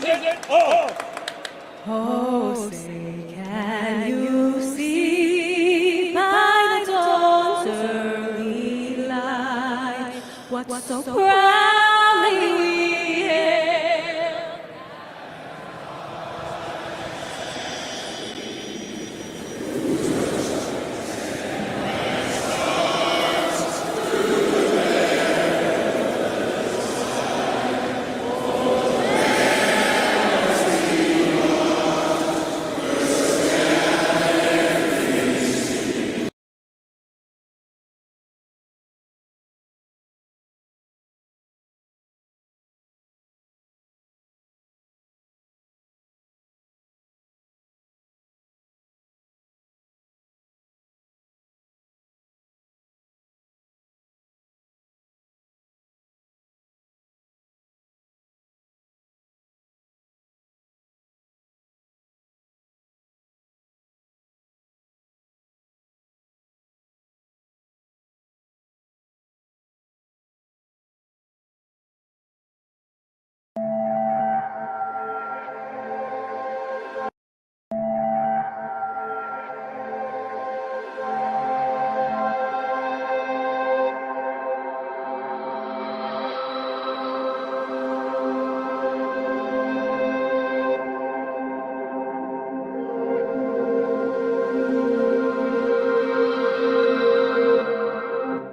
present all. Oh, say, can you see by the dawn's early light what so proudly we hailed?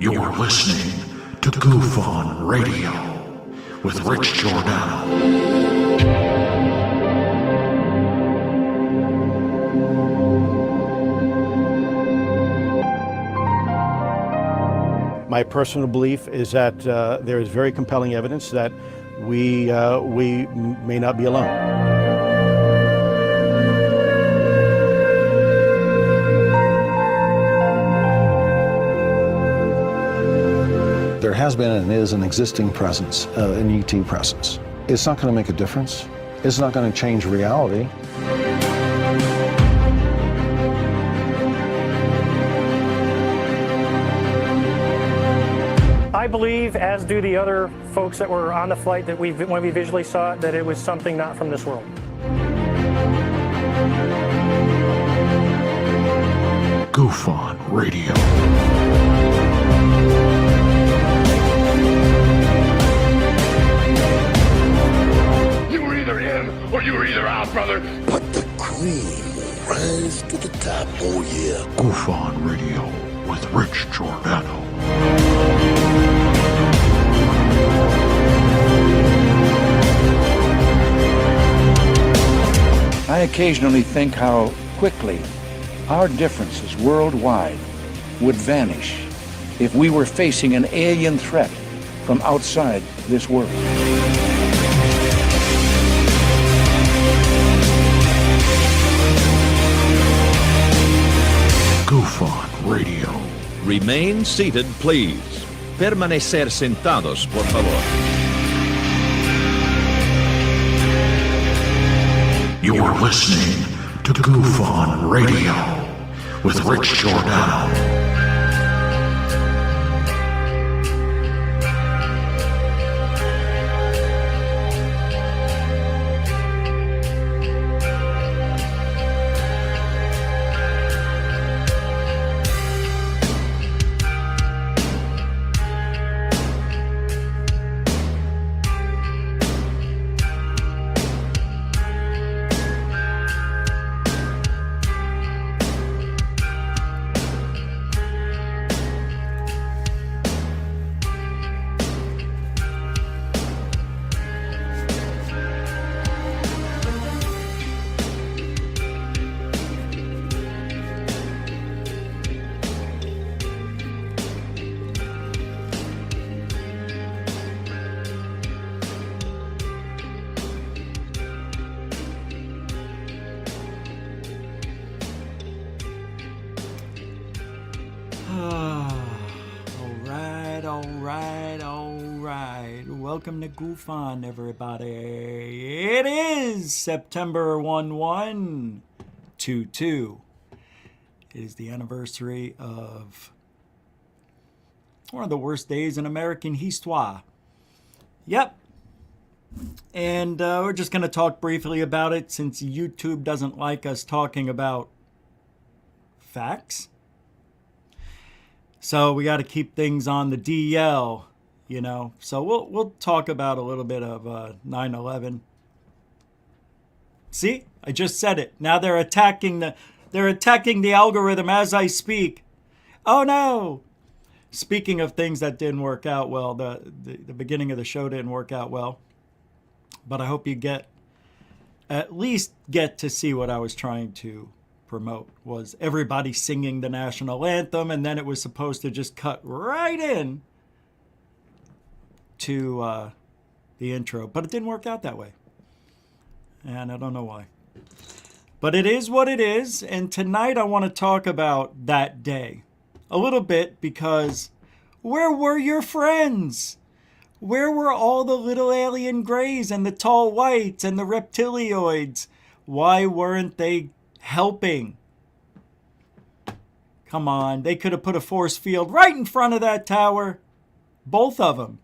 You're listening to Goof On Radio with Rich Giordano. My personal belief is that there is very compelling evidence that we may not be alone. There has been and is an existing presence, an ET presence. It's not going to make a difference. It's not going to change reality. I believe, as do the other folks that were on the flight, that when we visually saw it, that it was something not from this world. Goof On Radio. You were either in or you were either out, brother. But the cream will rise to the top, oh yeah. Goof On Radio with Rich Giordano. I occasionally think how quickly our differences worldwide would vanish if we were facing an alien threat from outside this world. Goof On Radio. Remain seated, please. Permanecer sentados, por favor. You're listening to Goof On Radio with Rich Giordano. Welcome to Goof On, everybody. It is September 1122. It is the anniversary of one of the worst days in American histoire. Yep. And we're just going to talk briefly about it since YouTube doesn't like us talking about facts. So we got to keep things on the DL, you know. So we'll talk about a little bit of 9/11. See, I just said it. Now they're attacking the algorithm as I speak. Oh no! Speaking of things that didn't work out well, the beginning of the show didn't work out well. But I hope you at least get to see what I was trying to promote, was everybody singing the national anthem, and then it was supposed to just cut right in to the intro. But it didn't work out that way. And I don't know why. But it is what it is, and tonight I want to talk about that day a little bit, because where were your friends? Where were all the little alien grays and the tall whites and the reptilioids? Why weren't they helping? Come on, they could have put a force field right in front of that tower. Both of them.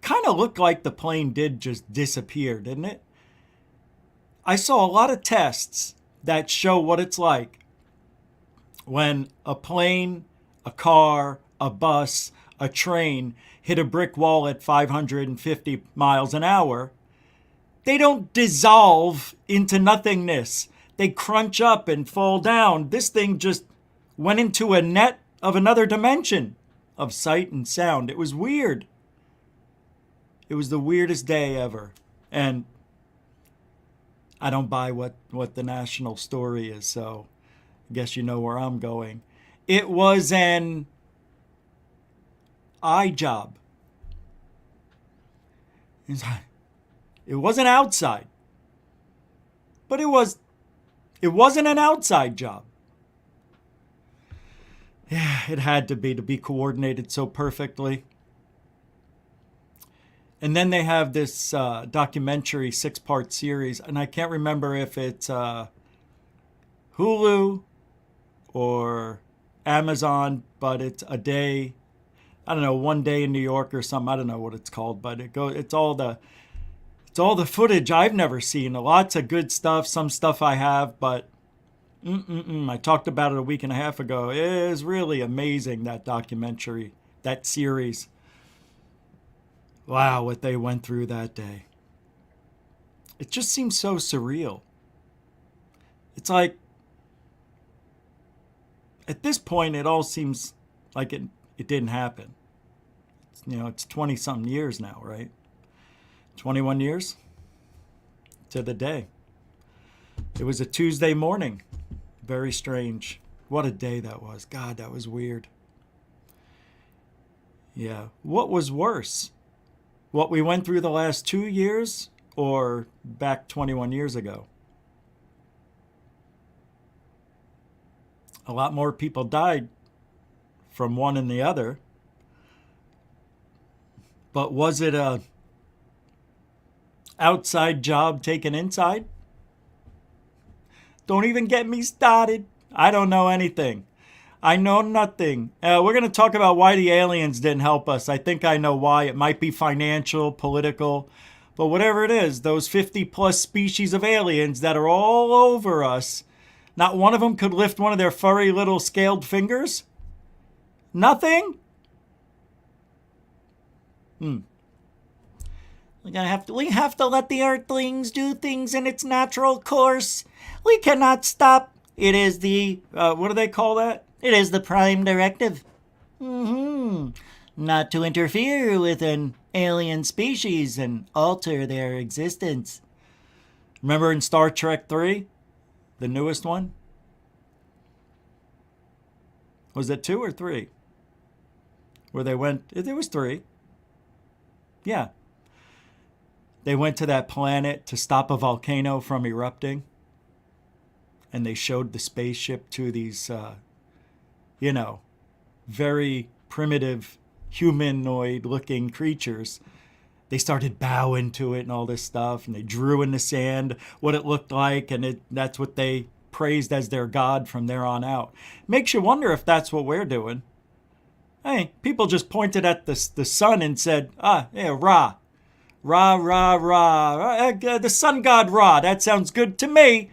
Kind of looked like the plane did just disappear, didn't it? I saw a lot of tests that show what it's like when a plane, a car, a bus, a train hit a brick wall at 550 miles an hour. They don't dissolve into nothingness. They crunch up and fall down. This thing just went into a net of another dimension of sight and sound. It was weird. It was the weirdest day ever. And I don't buy what the national story is, so I guess you know where I'm going. It was an eye job. It wasn't outside. But it wasn't an outside job. Yeah, it had to be coordinated so perfectly. And then they have this documentary 6-part series, and I can't remember if it's Hulu or Amazon, but it's a day, I don't know, one day in New York or something. I don't know what it's called, but it's all the footage I've never seen. Lots of good stuff, some stuff I have, but I talked about it a week and a half ago. It is really amazing, that documentary, that series. Wow, what they went through that day. It just seems so surreal. It's like, at this point, it all seems like it didn't happen. It's 20-something years now, right? 21 years to the day. It was a Tuesday morning. Very strange. What a day that was. God, that was weird. Yeah. What was worse? What we went through the last 2 years, or back 21 years ago? A lot more people died from one and the other. But was it a outside job taken inside? Don't even get me started. I don't know anything. I know nothing. We're going to talk about why the aliens didn't help us. I think I know why. It might be financial, political, but whatever it is, those 50-plus species of aliens that are all over us, not one of them could lift one of their furry little scaled fingers? Nothing? We have to let the Earthlings do things in its natural course. We cannot stop. It is the, what do they call that? It is the prime directive. Not to interfere with an alien species and alter their existence. Remember in Star Trek 3? The newest one? Was it 2 or 3? Where they went, it was 3. Yeah. They went to that planet to stop a volcano from erupting. And they showed the spaceship to these, very primitive humanoid-looking creatures. They started bowing to it and all this stuff, and they drew in the sand what it looked like, and that's what they praised as their god from there on out. Makes you wonder if that's what we're doing. Hey, people just pointed at the sun and said, Ra. Ra, ra, ra. The sun god Ra. That sounds good to me.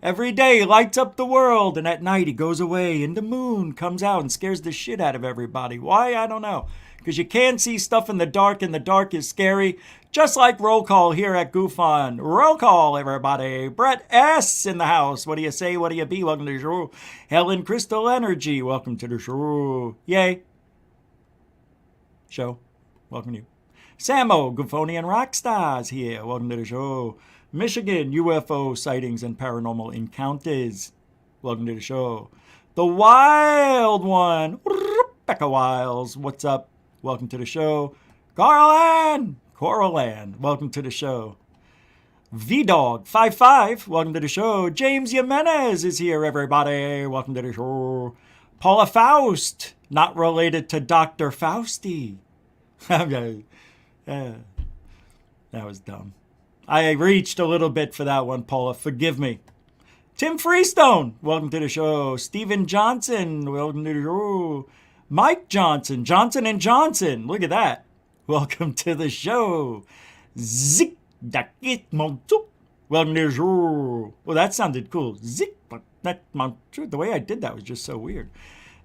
Every day lights up the world, and at night he goes away, and the moon comes out and scares the shit out of everybody. Why? I don't know. Because you can't see stuff in the dark, and the dark is scary. Just like roll call here at Goof On. Roll call, everybody. Brett S. in the house. What do you say? What do you be? Welcome to the show. Helen Crystal Energy. Welcome to the show. Yay. Show. Welcome to you. Samo, Goofonian Rockstars here. Welcome to the show. Michigan, UFO sightings and paranormal encounters. Welcome to the show. The Wild One. Becca Wiles. What's up? Welcome to the show. Coralan. Welcome to the show. VDog55. Welcome to the show. James Jimenez is here, everybody. Welcome to the show. Paula Faust. Not related to Dr. Fausti. Yeah, that was dumb. I reached a little bit for that one, Paula. Forgive me. Tim Freestone, welcome to the show. Stephen Johnson, welcome to the show. Mike Johnson, Johnson & Johnson, look at that. Welcome to the show. Zik Dakit Montu, welcome to the show. Well, that sounded cool. Zik Dakit Montu. The way I did that was just so weird.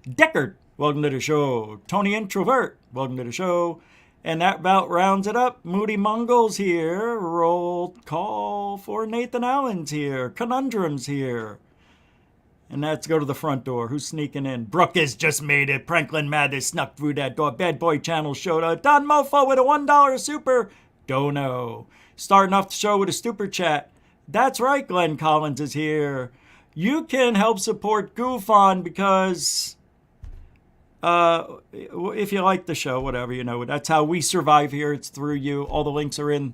Deckard, welcome to the show. Tony Introvert, welcome to the show. And that about rounds it up. Moody Mongols here. Roll call for Nathan Allen's here. Conundrum's here. And that's go to the front door. Who's sneaking in? Brooke has just made it. Franklin Mathis snuck through that door. Bad Boy Channel showed up. Don Mofo with a $1 super dono. Starting off the show with a super chat. That's right, Glenn Collins is here. You can help support Goof On because... if you like the show, whatever, you know, that's how we survive here. It's through you. All the links are in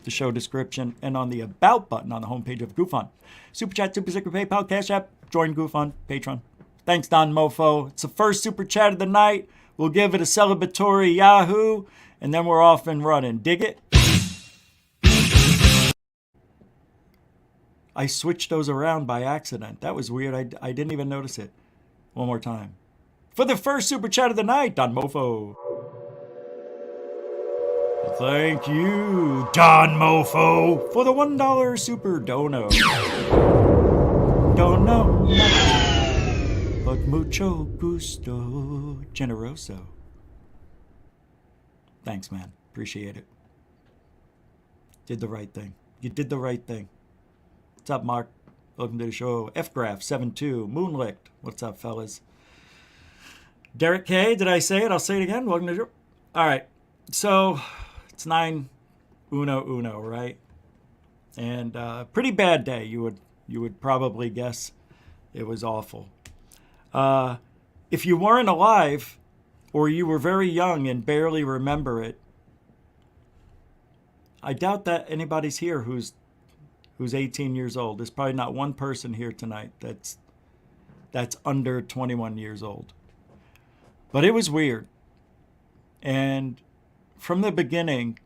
the show description and on the About button on the homepage of Goof On. Super Chat, Super Sticker, PayPal, Cash App, join Goof On, Patreon. Thanks, Don Mofo. It's the first Super Chat of the night. We'll give it a celebratory Yahoo, and then we're off and running. Dig it? I switched those around by accident. That was weird. I didn't even notice it. One more time. For the first Super Chat of the night, Don Mofo. Thank you, Don Mofo, for the $1 Super Dono. Don't know much, but mucho gusto generoso. Thanks, man. Appreciate it. Did the right thing. You did the right thing. What's up, Mark? Welcome to the show. FGraph72, Moonlicht. What's up, fellas? Derek K, did I say it? I'll say it again. Welcome to the show. All right. So it's 9 uno, right? And pretty bad day. You would probably guess it was awful. If you weren't alive or you were very young and barely remember it, I doubt that anybody's here who's 18 years old. There's probably not one person here tonight that's under 21 years old. But it was weird. And from the beginning,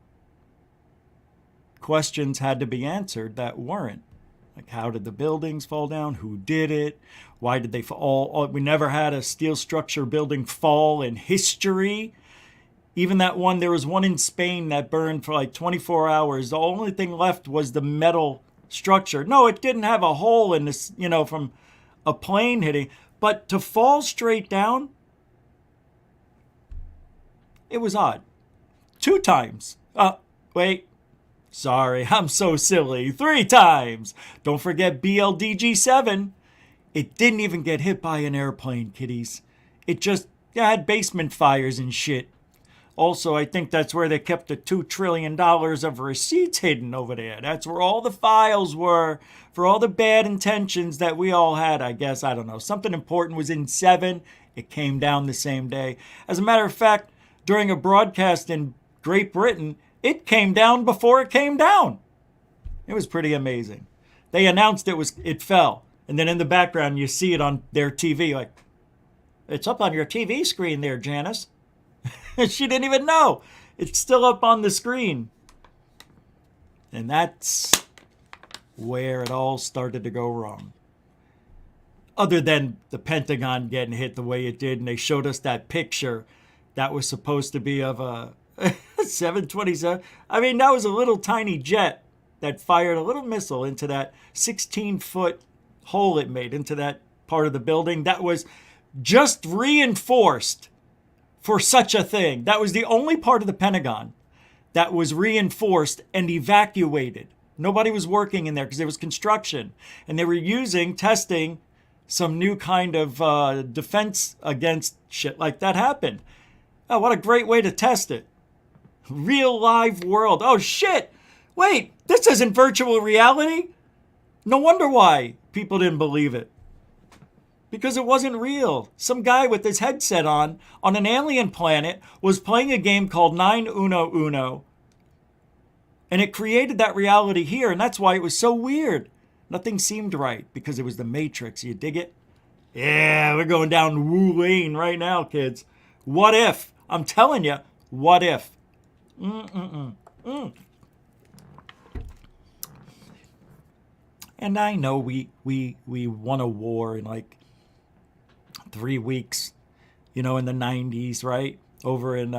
questions had to be answered that weren't. Like, how did the buildings fall down? Who did it? Why did they fall? We never had a steel structure building fall in history. Even that one, there was one in Spain that burned for like 24 hours. The only thing left was the metal structure. No, it didn't have a hole in this, from a plane hitting. But to fall straight down, it was odd. 2 times. Wait. Sorry, I'm so silly. 3 times. Don't forget BLDG-7. It didn't even get hit by an airplane, kiddies. It just had basement fires and shit. Also, I think that's where they kept the $2 trillion of receipts hidden over there. That's where all the files were for all the bad intentions that we all had, I guess. I don't know. Something important was in 7. It came down the same day. As a matter of fact, during a broadcast in Great Britain, it came down before it came down. It was pretty amazing. They announced it fell. And then in the background, you see it on their TV. Like, it's up on your TV screen there, Janice. She didn't even know. It's still up on the screen. And that's where it all started to go wrong. Other than the Pentagon getting hit the way it did, and they showed us that picture that was supposed to be of a 727. I mean, that was a little tiny jet that fired a little missile into that 16-foot hole it made into that part of the building. That was just reinforced for such a thing. That was the only part of the Pentagon that was reinforced and evacuated. Nobody was working in there because there was construction. And they were testing some new kind of defense against shit like that happened. Oh, what a great way to test it. Real live world. Oh, shit. Wait, this isn't virtual reality? No wonder why people didn't believe it. Because it wasn't real. Some guy with his headset on an alien planet was playing a game called 911. And it created that reality here. And that's why it was so weird. Nothing seemed right because it was the Matrix. You dig it? Yeah, we're going down Wu Lane right now, kids. What if? I'm telling you, what if? And I know we won a war in like 3 weeks, in the 90s, right? Over in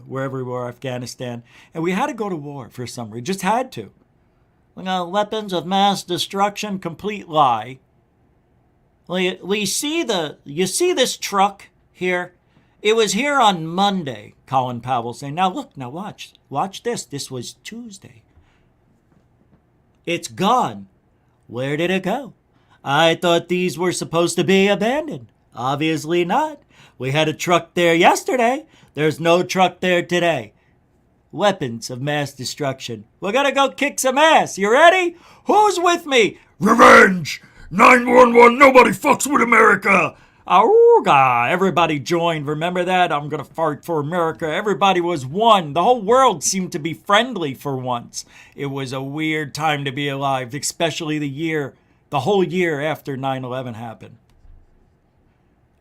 wherever we were, Afghanistan. And we had to go to war for some reason. Just had to. Weapons of mass destruction, complete lie. You see this truck here? It was here on Monday, Colin Powell saying. Now look, watch this. This was Tuesday. It's gone. Where did it go? I thought these were supposed to be abandoned. Obviously not. We had a truck there yesterday. There's no truck there today. Weapons of mass destruction. We're gonna go kick some ass. You ready? Who's with me? Revenge! 911, nobody fucks with America! Auga! Everybody joined. Remember that? I'm gonna fart for America. Everybody was one. The whole world seemed to be friendly for once. It was a weird time to be alive, especially the whole year after 9/11 happened.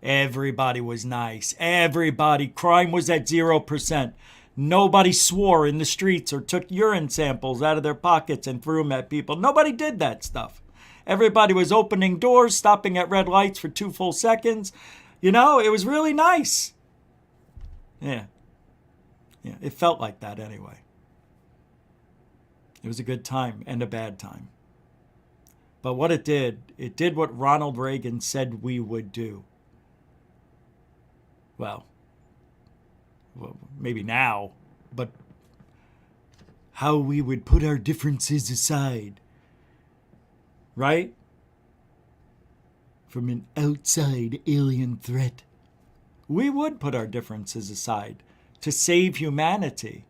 Everybody was nice. Everybody. Crime was at 0%. Nobody swore in the streets or took urine samples out of their pockets and threw them at people. Nobody did that stuff. Everybody was opening doors, stopping at red lights for 2 full seconds. It was really nice. Yeah, it felt like that anyway. It was a good time and a bad time. But what it did what Ronald Reagan said we would do. Well, maybe now, but how we would put our differences aside. Right? From an outside alien threat. We would put our differences aside to save humanity.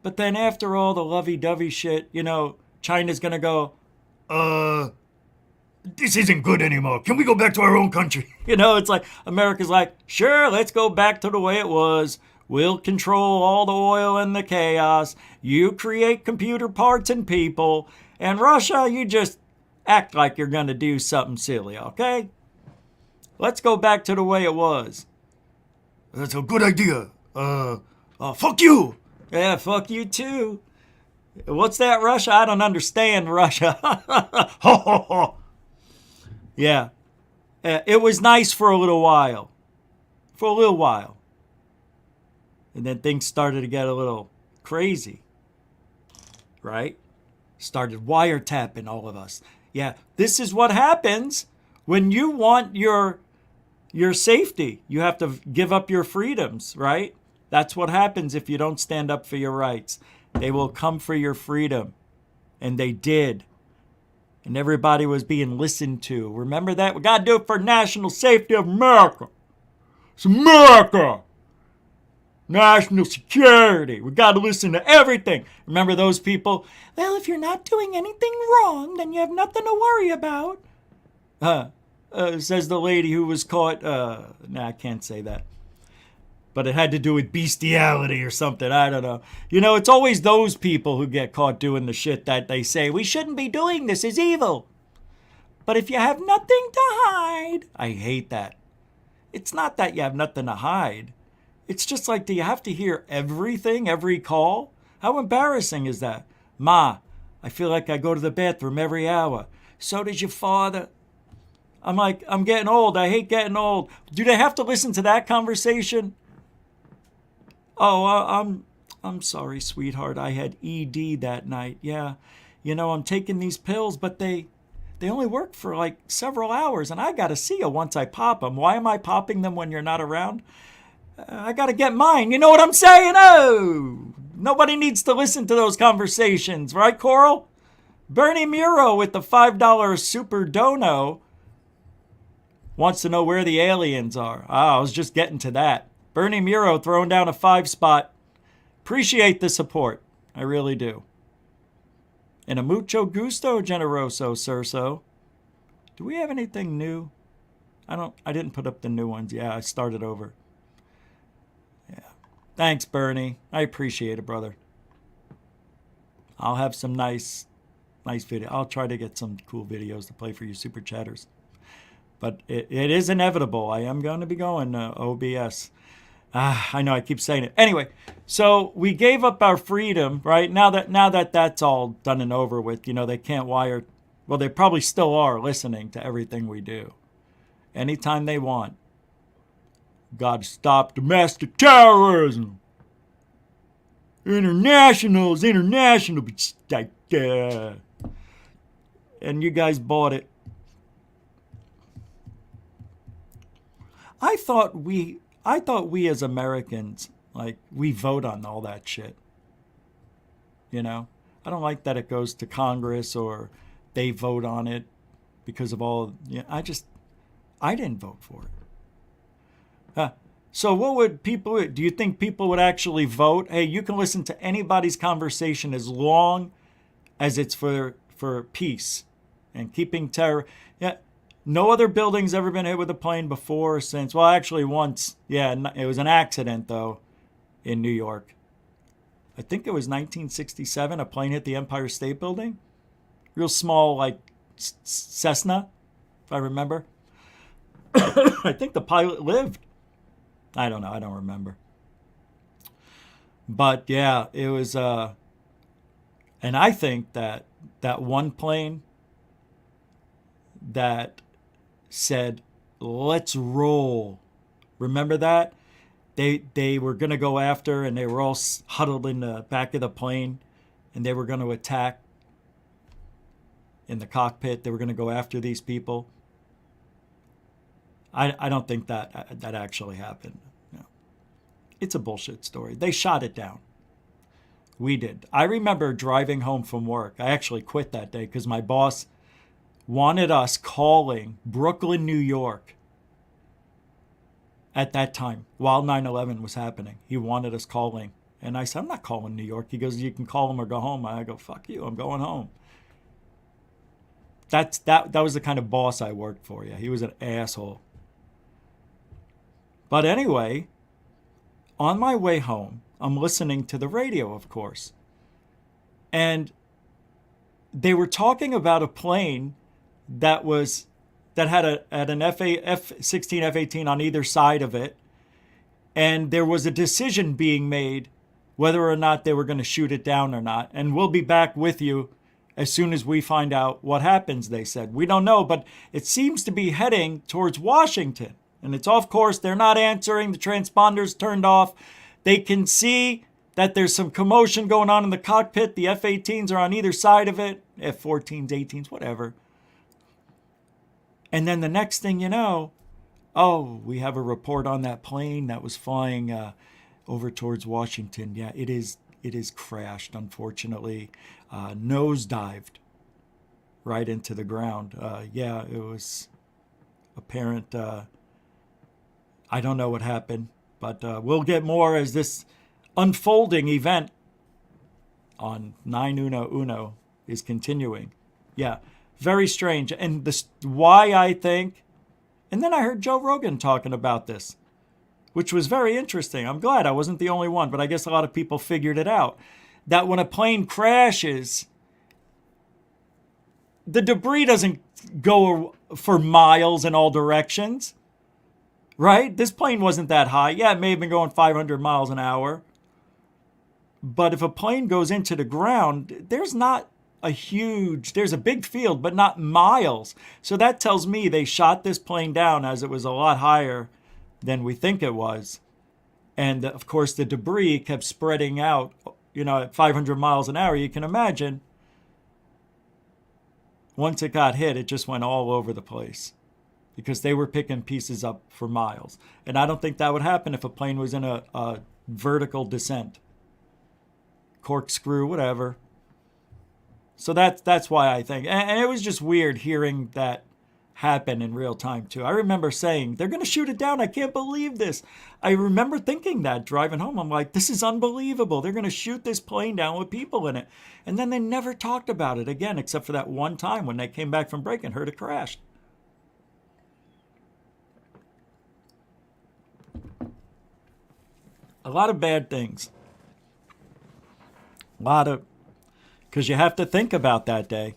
But then after all the lovey-dovey shit, China's gonna go, this isn't good anymore. Can we go back to our own country? It's like, America's like, sure, let's go back to the way it was. We'll control all the oil and the chaos. You create computer parts and people. And Russia, you just act like you're going to do something silly, okay? Let's go back to the way it was. That's a good idea. Fuck you. Yeah, fuck you too. What's that, Russia? I don't understand Russia. Yeah. It was nice for a little while. And then things started to get a little crazy. Right? Started wiretapping all of us. Yeah, this is what happens when you want your safety. You have to give up your freedoms, right? That's what happens if you don't stand up for your rights. They will come for your freedom. And they did. And everybody was being listened to. Remember that? We got to do it for national safety of America. It's America. National security. We got to listen to everything. Remember those people? Well, if you're not doing anything wrong, then you have nothing to worry about. Says the lady who was caught. I can't say that. But it had to do with bestiality or something. I don't know. It's always those people who get caught doing the shit that they say, we shouldn't be doing this, is evil. But if you have nothing to hide, I hate that. It's not that you have nothing to hide. It's just like, do you have to hear everything, every call? How embarrassing is that? Ma, I feel like I go to the bathroom every hour. So does your father. I'm like, I'm getting old. I hate getting old. Do they have to listen to that conversation? Oh, I'm sorry, sweetheart. I had ED that night. Yeah, you know, I'm taking these pills, but they only work for like several hours, and I got to see you once I pop them. Why am I popping them when you're not around? I got to get mine. You know what I'm saying? Oh, nobody needs to listen to those conversations, right, Coral? Bernie Muro with the $5 super dono wants to know where the aliens are. I was just getting to that. Bernie Muro throwing down a 5 spot. Appreciate the support. I really do. And a mucho gusto, generoso, Cerso. Do we have anything new? I didn't put up the new ones. Yeah, I started over. Yeah. Thanks, Bernie. I appreciate it, brother. I'll have some nice video. I'll try to get some cool videos to play for you super chatters. But it is inevitable. I am going to be going OBS. I know I keep saying it. Anyway, so we gave up our freedom, right? Now that that's all done and over with, you know, they can't wire. Well, they probably still are listening to everything we do. Anytime they want. Got to stop domestic terrorism. International. And you guys bought it. I thought we as Americans, like, we vote on all that shit. You know? I don't like that it goes to Congress or they vote on it because of all... Yeah, I didn't vote for it. So what would people... Do you think people would actually vote? Hey, you can listen to anybody's conversation as long as it's for peace and keeping terror... Yeah. No other building's ever been hit with a plane before or since. Well, actually once. Yeah, it was an accident, though, in New York. I think it was 1967. A plane hit the Empire State Building. Real small, like, Cessna, if I remember. I think the pilot lived. I don't know. I don't remember. But, yeah, it was... And I think that one plane that said, let's roll. Remember that? They were going to go after, and they were all huddled in the back of the plane, and they were going to attack in the cockpit. They were going to go after these people. I don't think that actually happened. No. It's a bullshit story. They shot it down. We did. I remember driving home from work. I actually quit that day because my boss wanted us calling Brooklyn, New York at that time while 9/11 was happening. He wanted us calling. And I said, I'm not calling New York. He goes, you can call him or go home. I go, fuck you. I'm going home. That was the kind of boss I worked for. Yeah, he was an asshole. But anyway, on my way home, I'm listening to the radio, of course. And they were talking about a plane that had an F-16, F-18 on either side of it. And there was a decision being made whether or not they were going to shoot it down or not. And we'll be back with you as soon as we find out what happens, they said. We don't know, but it seems to be heading towards Washington. And it's off course. They're not answering. The transponder's turned off. They can see that there's some commotion going on in the cockpit. The F-18s are on either side of it. F-14s, 18s, whatever. And then the next thing you know, we have a report on that plane that was flying over towards Washington. Yeah, it is crashed, unfortunately. Nosedived right into the ground. Yeah, it was apparent. I don't know what happened, but we'll get more as this unfolding event on 9/11 is continuing. Yeah, very strange. And why I think, and then I heard Joe Rogan talking about this, which was very interesting. I'm glad I wasn't the only one, but I guess a lot of people figured it out. That when a plane crashes, the debris doesn't go for miles in all directions, right? This plane wasn't that high. Yeah, it may have been going 500 miles an hour. But if a plane goes into the ground, there's a big field, but not miles. So that tells me they shot this plane down as it was a lot higher than we think it was. And of course, the debris kept spreading out, at 500 miles an hour. You can imagine, once it got hit, it just went all over the place because they were picking pieces up for miles. And I don't think that would happen if a plane was in a vertical descent. Corkscrew, whatever. So that's why I think. And it was just weird hearing that happen in real time too. I remember saying, they're going to shoot it down. I can't believe this. I remember thinking that driving home. I'm like, this is unbelievable. They're going to shoot this plane down with people in it. And then they never talked about it again, except for that one time when they came back from break and heard it crashed. A lot of bad things. Because you have to think about that day.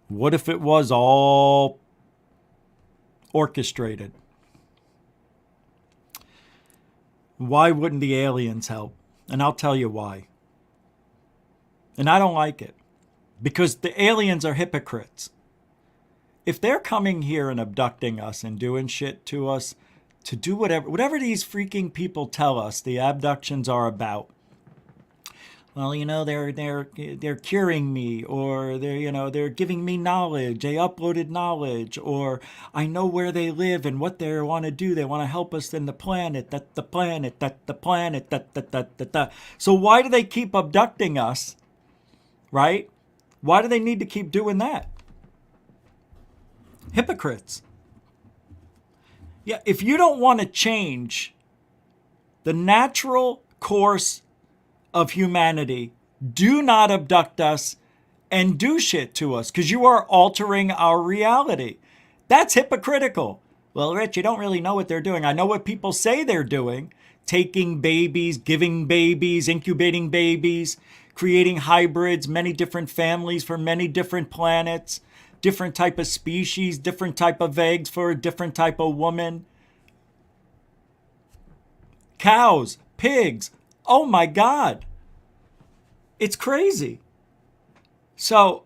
What if it was all orchestrated? Why wouldn't the aliens help? And I'll tell you why. And I don't like it. Because the aliens are hypocrites. If they're coming here and abducting us and doing shit to us, to do whatever these freaking people tell us the abductions are about. Well, they're curing me, or they're giving me knowledge. They uploaded knowledge, or I know where they live and what they want to do. They want to help us in the planet. So why do they keep abducting us? Right? Why do they need to keep doing that? Hypocrites. Yeah, if you don't want to change the natural course of humanity, do not abduct us and do shit to us, because you are altering our reality. That's hypocritical. Well, Rich, you don't really know what they're doing. I know what people say they're doing. Taking babies, giving babies, incubating babies, creating hybrids, many different families for many different planets, different type of species, different type of eggs for a different type of woman. Cows, pigs. Oh my God. It's crazy. So,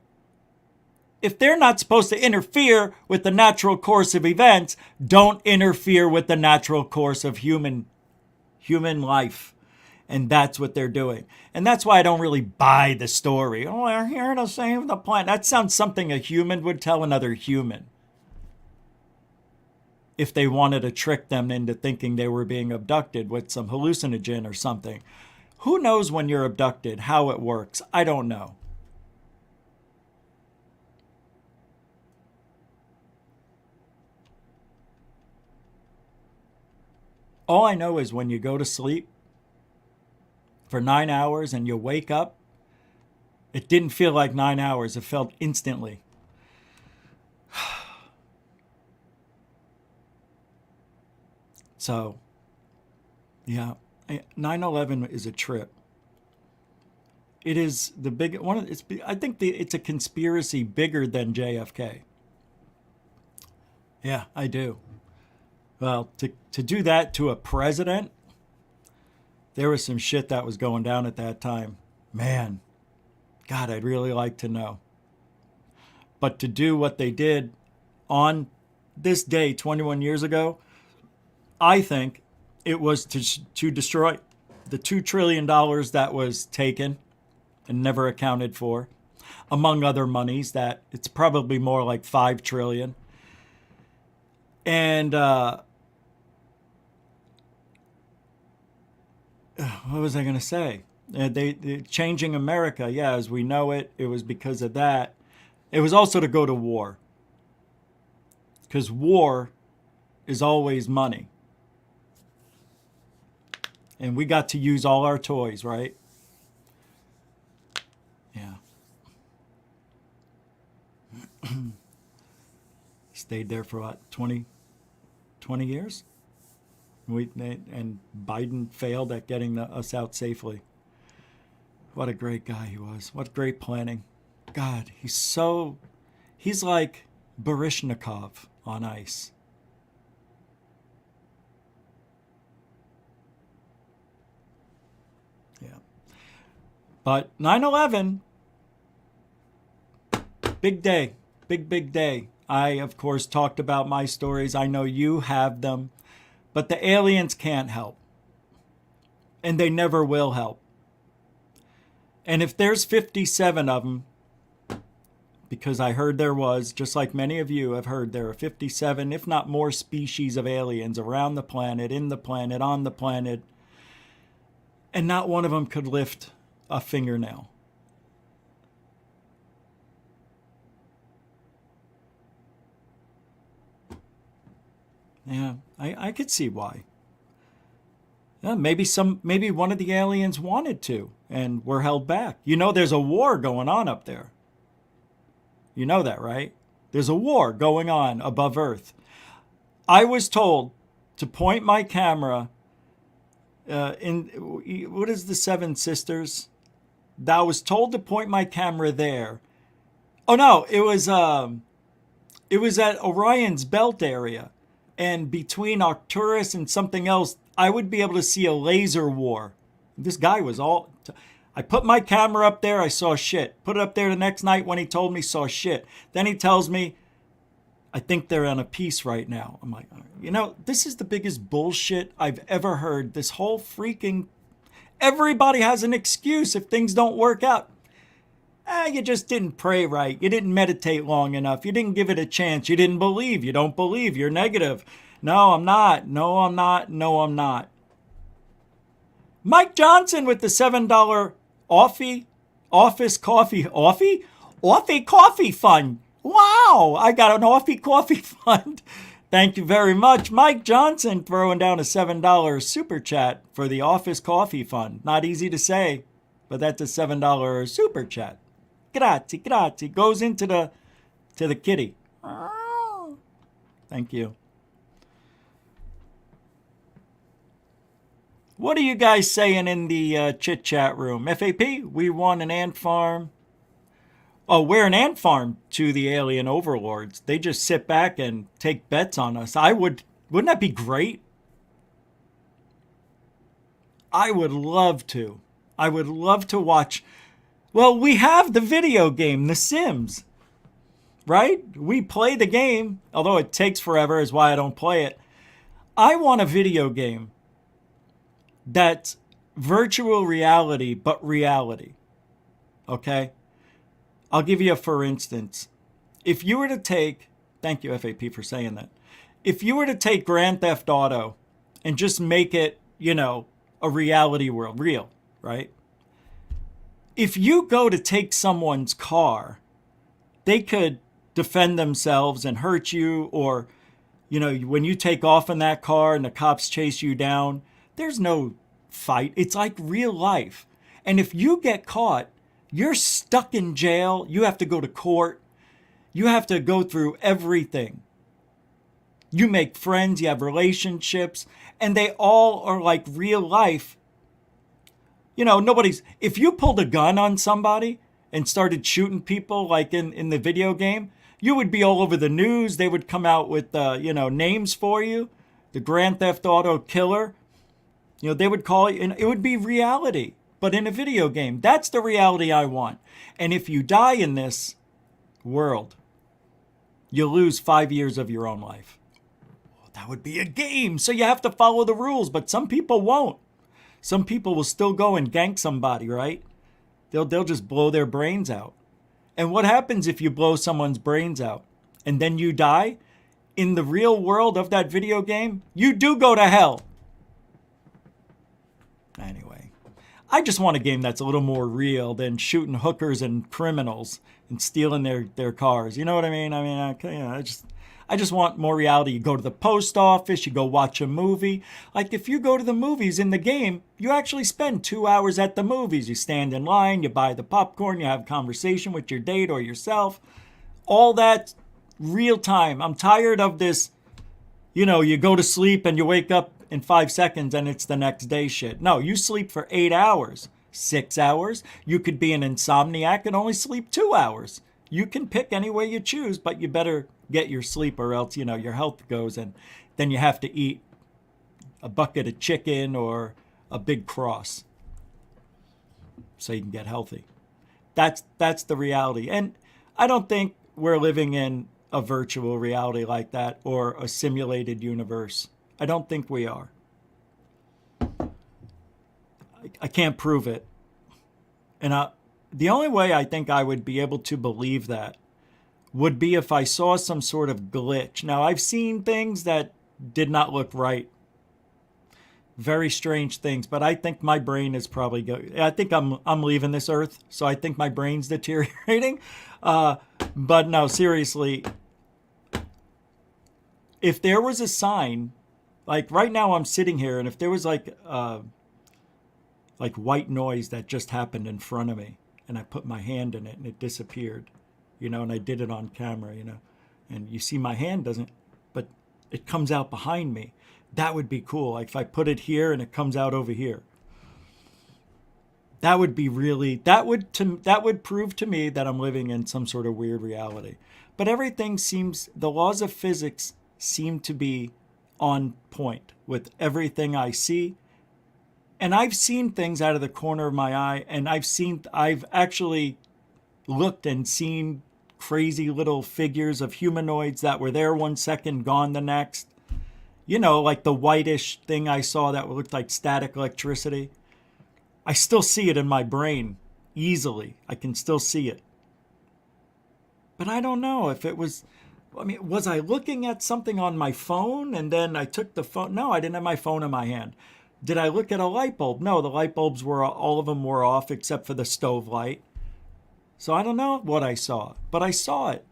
if they're not supposed to interfere with the natural course of events, don't interfere with the natural course of human life. And that's what they're doing. And that's why I don't really buy the story. Oh, they're here to save the planet. That sounds something a human would tell another human. If they wanted to trick them into thinking they were being abducted with some hallucinogen or something. Who knows when you're abducted, how it works? I don't know. All I know is when you go to sleep for 9 hours and you wake up, it didn't feel like 9 hours. It felt instantly. So, yeah, 9/11 is a trip. It is the big one. I think it's a conspiracy bigger than JFK. Yeah, I do. Well, to do that to a president, there was some shit that was going down at that time. Man, God, I'd really like to know. But to do what they did on this day 21 years ago, I think it was to destroy the $2 trillion that was taken and never accounted for, among other monies that it's probably more like $5 trillion. And what was I going to say? They changing America, yeah, as we know it. It was because of that. It was also to go to war, because war is always money. And we got to use all our toys, right? Yeah. Stayed there for what, 20 years? And Biden failed at getting us out safely. What a great guy he was. What great planning. God, he's like Baryshnikov on ice. Yeah. But 9/11, big day, big day. I, of course, talked about my stories. I know you have them. But the aliens can't help. And they never will help. And if there's 57 of them, because I heard there was, just like many of you have heard, there are 57, if not more, species of aliens around the planet, in the planet, on the planet, and not one of them could lift a fingernail. Yeah, I could see why. Yeah, maybe one of the aliens wanted to and were held back. You know, there's a war going on up there. You know that, right? There's a war going on above Earth. I was told to point my camera in, what is the Seven Sisters? I was told to point my camera there. Oh no, it was at Orion's belt area. And between Arcturus and something else, I would be able to see a laser war. This guy was all... I put my camera up there, I saw shit. Put it up there the next night when he told me, saw shit. Then he tells me, I think they're on a peace right now. I'm like, you know, this is the biggest bullshit I've ever heard. This whole freaking... Everybody has an excuse if things don't work out. You just didn't pray right. You didn't meditate long enough. You didn't give it a chance. You didn't believe. You don't believe. You're negative. No, I'm not. No, I'm not. No, I'm not. Mike Johnson with the $7 office coffee coffee fund. Wow, I got an Offie coffee fund. Thank you very much, Mike Johnson, throwing down a $7 super chat for the office coffee fund. Not easy to say, but that's a $7 super chat. Grazie. Goes into the kitty. Thank you. What are you guys saying in the chit chat room? FAP, we want an ant farm. Oh, we're an ant farm to the alien overlords. They just sit back and take bets on us. Wouldn't that be great? I would love to. I would love to watch. Well, we have the video game, The Sims, right? We play the game, although it takes forever, is why I don't play it. I want a video game that's virtual reality, but reality. Okay? I'll give you a for instance. If you were to take, thank you FAP for saying that. If you were to take Grand Theft Auto and just make it, you know, a reality world, real, right? If you go to take someone's car, they could defend themselves and hurt you, or, you know, when you take off in that car and the cops chase you down, there's no fight. It's like real life. And if you get caught, you're stuck in jail. You have to go to court. You have to go through everything. You make friends, you have relationships, and they all are like real life. You know, if you pulled a gun on somebody and started shooting people like in the video game, you would be all over the news. They would come out with, names for you. The Grand Theft Auto killer. You know, they would call it, and it would be reality. But in a video game, that's the reality I want. And if you die in this world, you lose 5 years of your own life. That would be a game. So you have to follow the rules, but some people won't. Some people will still go and gank somebody, right? They'll just blow their brains out. And what happens if you blow someone's brains out and then you die? In the real world of that video game, you do go to hell. Anyway, I just want a game that's a little more real than shooting hookers and criminals and stealing their cars. You know what I mean? I just want more reality. You go to the post office, you go watch a movie. Like if you go to the movies in the game, you actually spend 2 hours at the movies. You stand in line, you buy the popcorn, you have a conversation with your date or yourself. All that real time. I'm tired of this, you go to sleep and you wake up in 5 seconds and it's the next day shit. No, you sleep for 8 hours, 6 hours. You could be an insomniac and only sleep 2 hours. You can pick any way you choose, but you better get your sleep or else, your health goes, and then you have to eat a bucket of chicken or a big cross so you can get healthy. That's the reality. And I don't think we're living in a virtual reality like that or a simulated universe. I don't think we are. I can't prove it. And the only way I think I would be able to believe that would be if I saw some sort of glitch. Now, I've seen things that did not look right. Very strange things, but I think my brain is probably I think I'm leaving this earth, so I think my brain's deteriorating. But no, seriously, if there was a sign, like right now I'm sitting here, and if there was like white noise that just happened in front of me, and I put my hand in it and it disappeared, you know, and I did it on camera, you know, and you see my hand doesn't, but it comes out behind me. That would be cool. Like if I put it here and it comes out over here. That would be really, that would prove to me that I'm living in some sort of weird reality. But everything seems, the laws of physics seem to be on point with everything I see. And I've seen things out of the corner of my eye, and I've actually looked and seen crazy little figures of humanoids that were there 1 second, gone the next. You know, like the whitish thing I saw that looked like static electricity. I still see it in my brain easily. I can still see it. But I don't know if it was, I mean, was I looking at something on my phone and then I took the phone? No, I didn't have my phone in my hand. Did I look at a light bulb? No, the light bulbs were, all of them were off except for the stove light. So I don't know what I saw, but I saw it.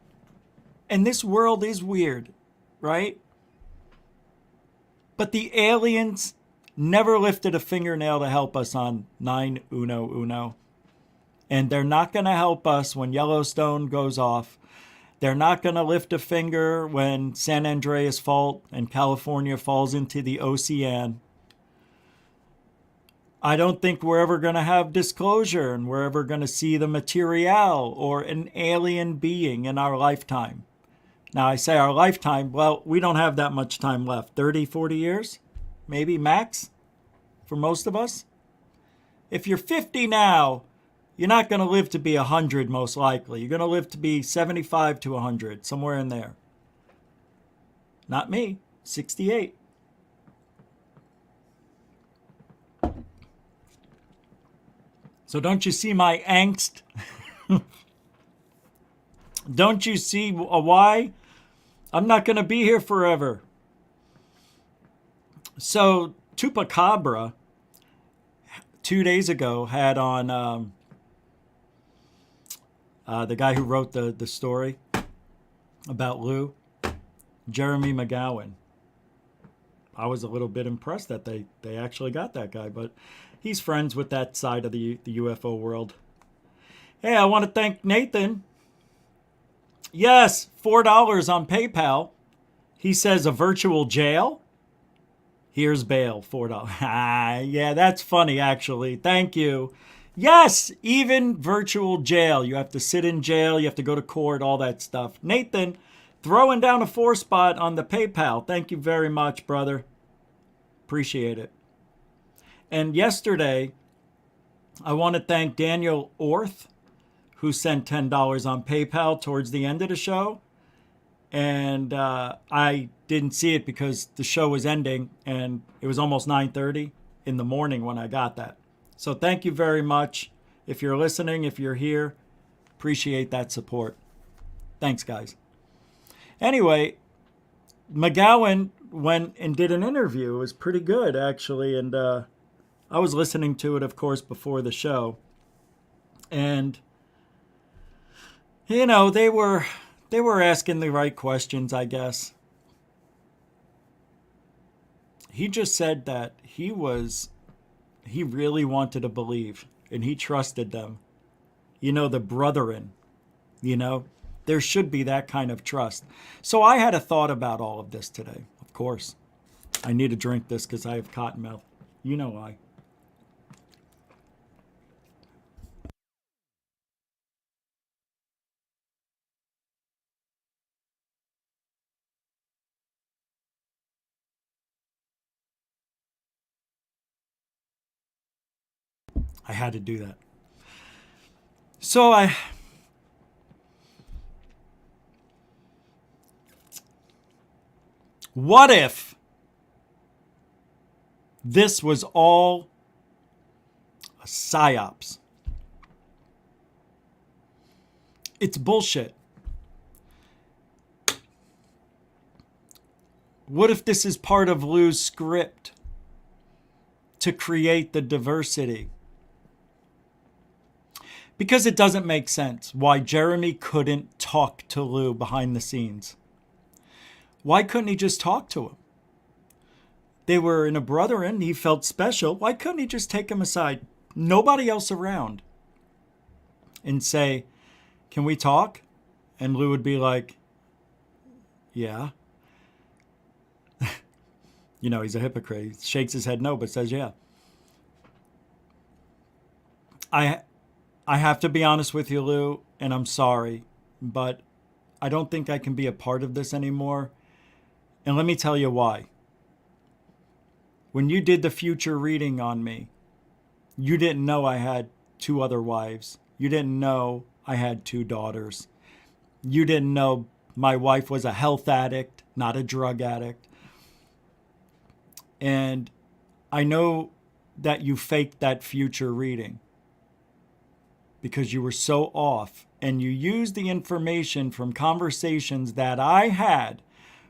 And this world is weird, right? But the aliens never lifted a fingernail to help us on 911. And they're not going to help us when Yellowstone goes off. They're not going to lift a finger when San Andreas Fault and California falls into the ocean. I don't think we're ever going to have disclosure and we're ever going to see the material or an alien being in our lifetime. Now, I say our lifetime, well, we don't have that much time left. 30, 40 years, maybe max for most of us. If you're 50 now, you're not going to live to be 100 most likely. You're going to live to be 75 to 100, somewhere in there. Not me, 68. So don't you see my angst? Don't you see why? I'm not going to be here forever. So Chupacabra 2 days ago had on the guy who wrote the story about Lou, Jeremy McGowan. I was a little bit impressed that they actually got that guy, but he's friends with that side of the UFO world. Hey, I want to thank Nathan. Yes, $4 on PayPal. He says a virtual jail. Here's bail, $4. Yeah, that's funny, actually. Thank you. Yes, even virtual jail. You have to sit in jail. You have to go to court, all that stuff. Nathan, throwing down a 4 spot on the PayPal. Thank you very much, brother. Appreciate it. And yesterday, I want to thank Daniel Orth, who sent $10 on PayPal towards the end of the show. And I didn't see it because the show was ending and it was almost 9:30 in the morning when I got that. So thank you very much. If you're listening, if you're here, appreciate that support. Thanks, guys. Anyway, McGowan went and did an interview. It was pretty good, actually. And I was listening to it, of course, before the show. And you know, they were asking the right questions, I guess. He just said that he really wanted to believe, and he trusted them. You know, the brethren, you know, there should be that kind of trust. So I had a thought about all of this today, of course. I need to drink this because I have cotton mouth. You know why. I had to do that. So what if This was all a psyops. It's bullshit. What if this is part of Lou's script to create the diversity? Because it doesn't make sense why Jeremy couldn't talk to Lou behind the scenes. Why couldn't he just talk to him? They were in a brother-in. He felt special. Why couldn't he just take him aside? Nobody else around. And say, can we talk? And Lou would be like, yeah. You know, he's a hypocrite. He shakes his head no, but says yeah. I have to be honest with you, Lou, and I'm sorry, but I don't think I can be a part of this anymore. And let me tell you why. When you did the future reading on me, you didn't know I had 2 other wives. You didn't know I had 2 daughters. You didn't know my wife was a health addict, not a drug addict. And I know that you faked that future reading because you were so off, and you used the information from conversations that I had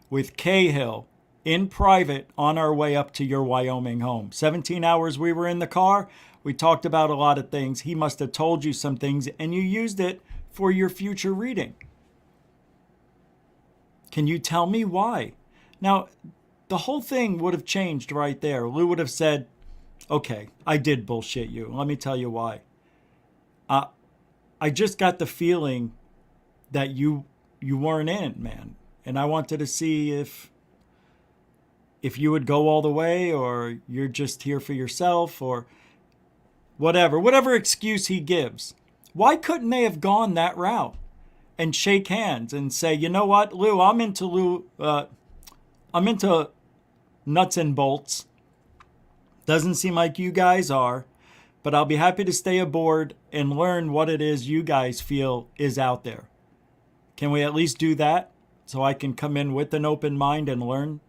with Cahill in private on our way up to your Wyoming home. 17 hours we were in the car. We talked about a lot of things. He must have told you some things, and you used it for your future reading. Can you tell me why? Now, the whole thing would have changed right there. Lou would have said, okay, I did bullshit you. Let me tell you why. I just got the feeling that you weren't in it, man. And I wanted to see if you would go all the way, or you're just here for yourself, or whatever excuse he gives. Why couldn't they have gone that route and shake hands and say, you know what, Lou, I'm into nuts and bolts. Doesn't seem like you guys are, but I'll be happy to stay aboard and learn what it is you guys feel is out there. Can we at least do that so I can come in with an open mind and learn?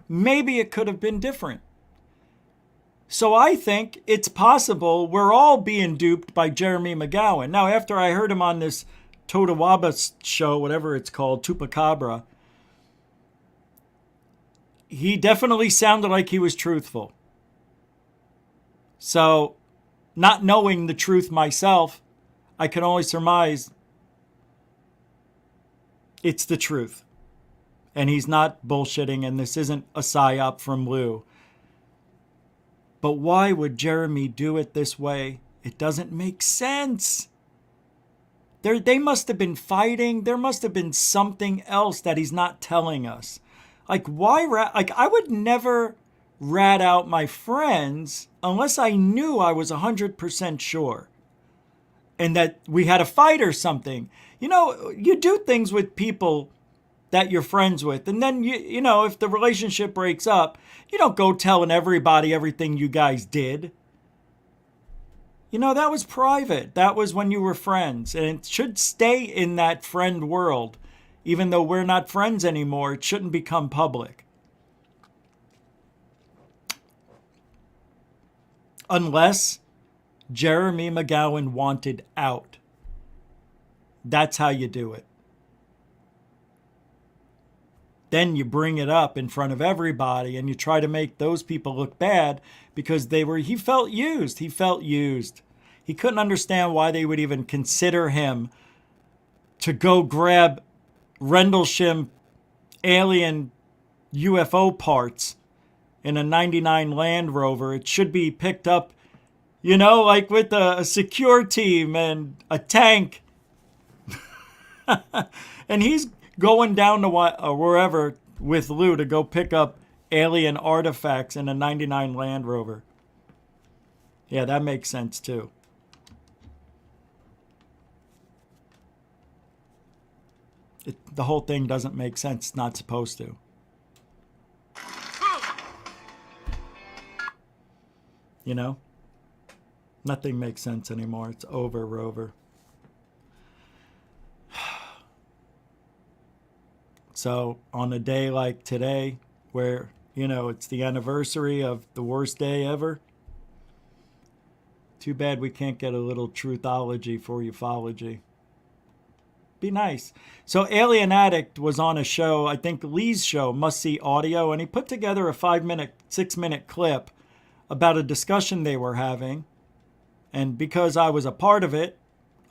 Maybe it could have been different. So I think it's possible we're all being duped by Jeremy McGowan. Now, after I heard him on this Totawaba show, whatever it's called, Chupacabra, he definitely sounded like he was truthful. So, not knowing the truth myself, I can only surmise it's the truth. And he's not bullshitting, and this isn't a psyop from Lou. But why would Jeremy do it this way? It doesn't make sense. They must have been fighting. There must have been something else that he's not telling us. Like, why? I would never rat out my friends unless I knew I was 100% sure. And that we had a fight or something. You know, you do things with people that you're friends with. And then, you know, if the relationship breaks up, you don't go telling everybody everything you guys did. You know, that was private. That was when you were friends. And it should stay in that friend world. Even though we're not friends anymore, it shouldn't become public. Unless Jeremy McGowan wanted out. That's how you do it. Then you bring it up in front of everybody and you try to make those people look bad because he felt used. He felt used. He couldn't understand why they would even consider him to go grab Rendlesham alien UFO parts in a 99 Land Rover. It should be picked up, you know, like with a secure team and a tank. And he's going down to wherever with Lou to go pick up alien artifacts in a 99 Land Rover. Yeah, that makes sense too. The whole thing doesn't make sense. It's not supposed to. You know? Nothing makes sense anymore. It's over, Rover. So, on a day like today, where You know, it's the anniversary of the worst day ever. Too bad we can't get a little truthology for ufology. Be nice. So Alien Addict was on a show, I think Lee's show, Must See Audio, and he put together a 5-minute, 6-minute clip about a discussion they were having. And because I was a part of it,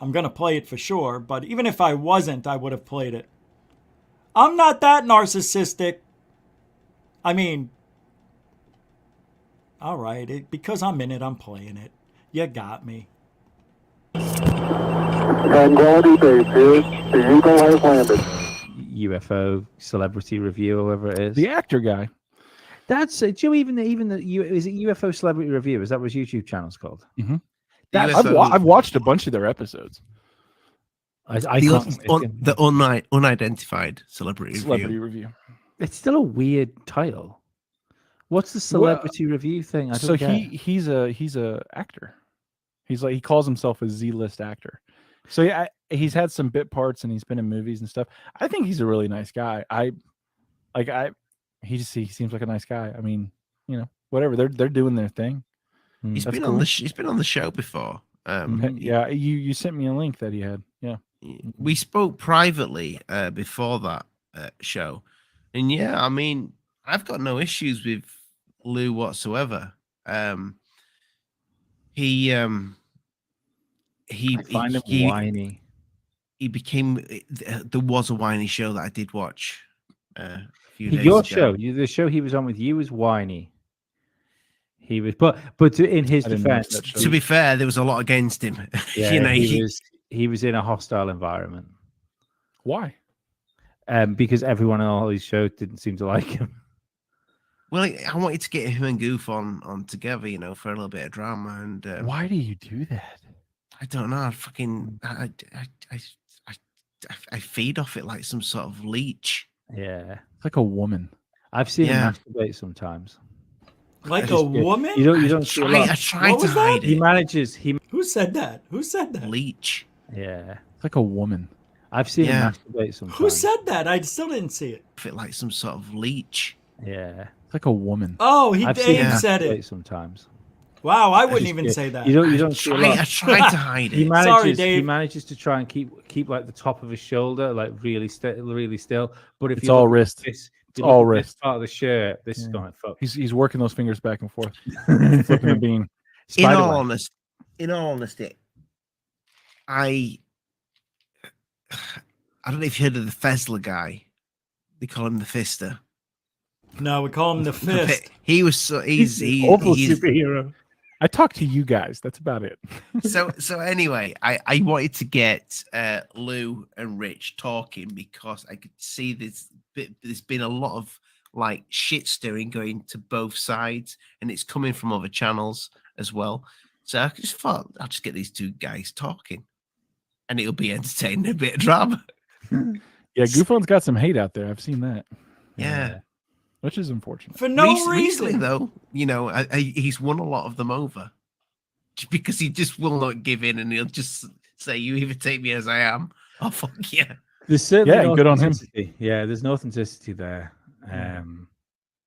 I'm going to play it for sure. But even if I wasn't, I would have played it. I'm not that narcissistic. I mean, all right, because I'm in it, I'm playing it. You got me. Tranquility Base here. The Eagle has landed. UFO celebrity review, or whatever it is. The actor guy. That's do you even is it UFO celebrity review? Is that what his YouTube channel's called? Mm-hmm. I've watched a bunch of their episodes. The unidentified celebrity review. It's still a weird title. What's the celebrity review thing? I don't get. He's a actor. He calls himself a Z-list actor. So yeah, he's had some bit parts and he's been in movies and stuff. I think he's a really nice guy. He seems like a nice guy. I mean, you know, whatever, they're doing their thing. He's been on the show before. Yeah, you sent me a link that he had. Yeah, we spoke privately before that show, and yeah, I mean, I've got no issues with Lou whatsoever. He find him whiny. He became. There was a whiny show that I did watch. Your show, the show he was on with you was whiny. He was, but in his defense, to be fair, there was a lot against him. Yeah, you know, he was in a hostile environment. Why? Because everyone on all these shows didn't seem to like him. Well, I wanted to get him and Goof on together, you know, for a little bit of drama. And why do you do that? I don't know. I feed off it like some sort of leech. Yeah, it's like a woman. I've seen him masturbate sometimes. Like a woman? You don't see a lot. I try to hide it. He manages. Who said that? Who said that? Leech. Yeah, it's like a woman. I've seen him masturbate sometimes. Who said that? I still didn't see it. Fit like some sort of leech. Yeah, it's like a woman. Oh, Dave said it sometimes. Wow, I wouldn't even say that. You don't see a lot. I tried to hide it. Sorry, Dave. He manages to try and keep like the top of his shoulder like really still. But if it's all wrist. It's all wrist. Part of the shirt. This is going to fuck. He's working those fingers back and forth, flipping a bean. In all honesty, I don't know if you heard of the Fessler guy. They call him the Fister. No, we call him the Fist. He's awful superhero. I talk to you guys. That's about it. So anyway, I wanted to get Lou and Rich talking because I could see there's been a lot of like shit stirring going to both sides, and it's coming from other channels as well. So I just thought I'll just get these two guys talking, and it'll be entertaining, a bit of drama. Yeah, Goofon's got some hate out there. I've seen that. Yeah. Which is unfortunate. For no reason. Recently, though, you know, he's won a lot of them over because he just will not give in, and he'll just say, "You either take me as I am, or fuck yeah." There's certainly no good on him. Yeah, there's no authenticity there. I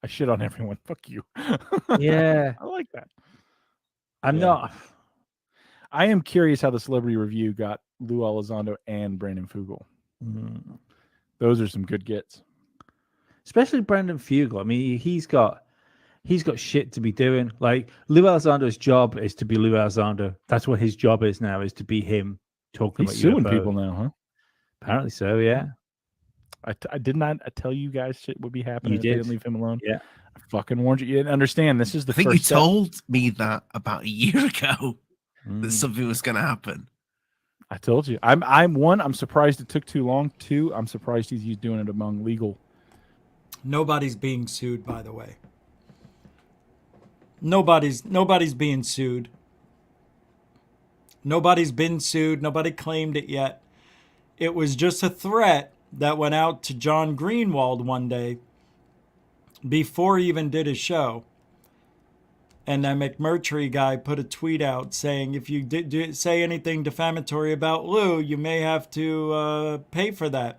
shit on everyone. Fuck you. Yeah, I like that. I'm not. I am curious how the celebrity review got Lou Elizondo and Brandon Fugel. Those are some good gets. Especially Brandon Fugel. I mean, he's got shit to be doing. Like Lou Elizondo's job is to be Lou Elizondo. That's what his job is now, is to be him talking He's about suing UFO. people now, huh? Apparently so, yeah. I did not tell you guys shit would be happening if they didn't leave him alone. Yeah. I fucking warned you. You didn't understand. This is the I think first you step. told me that about a year ago that something was going to happen. I told you. I'm surprised it took too long. Two, I'm surprised he's doing it among legal. Nobody's being sued, by the way. Nobody's being sued. Nobody's been sued. Nobody claimed it yet. It was just a threat that went out to John Greenwald one day before he even did his show. And that McMurtry guy put a tweet out saying, if you did say anything defamatory about Lou, you may have to pay for that.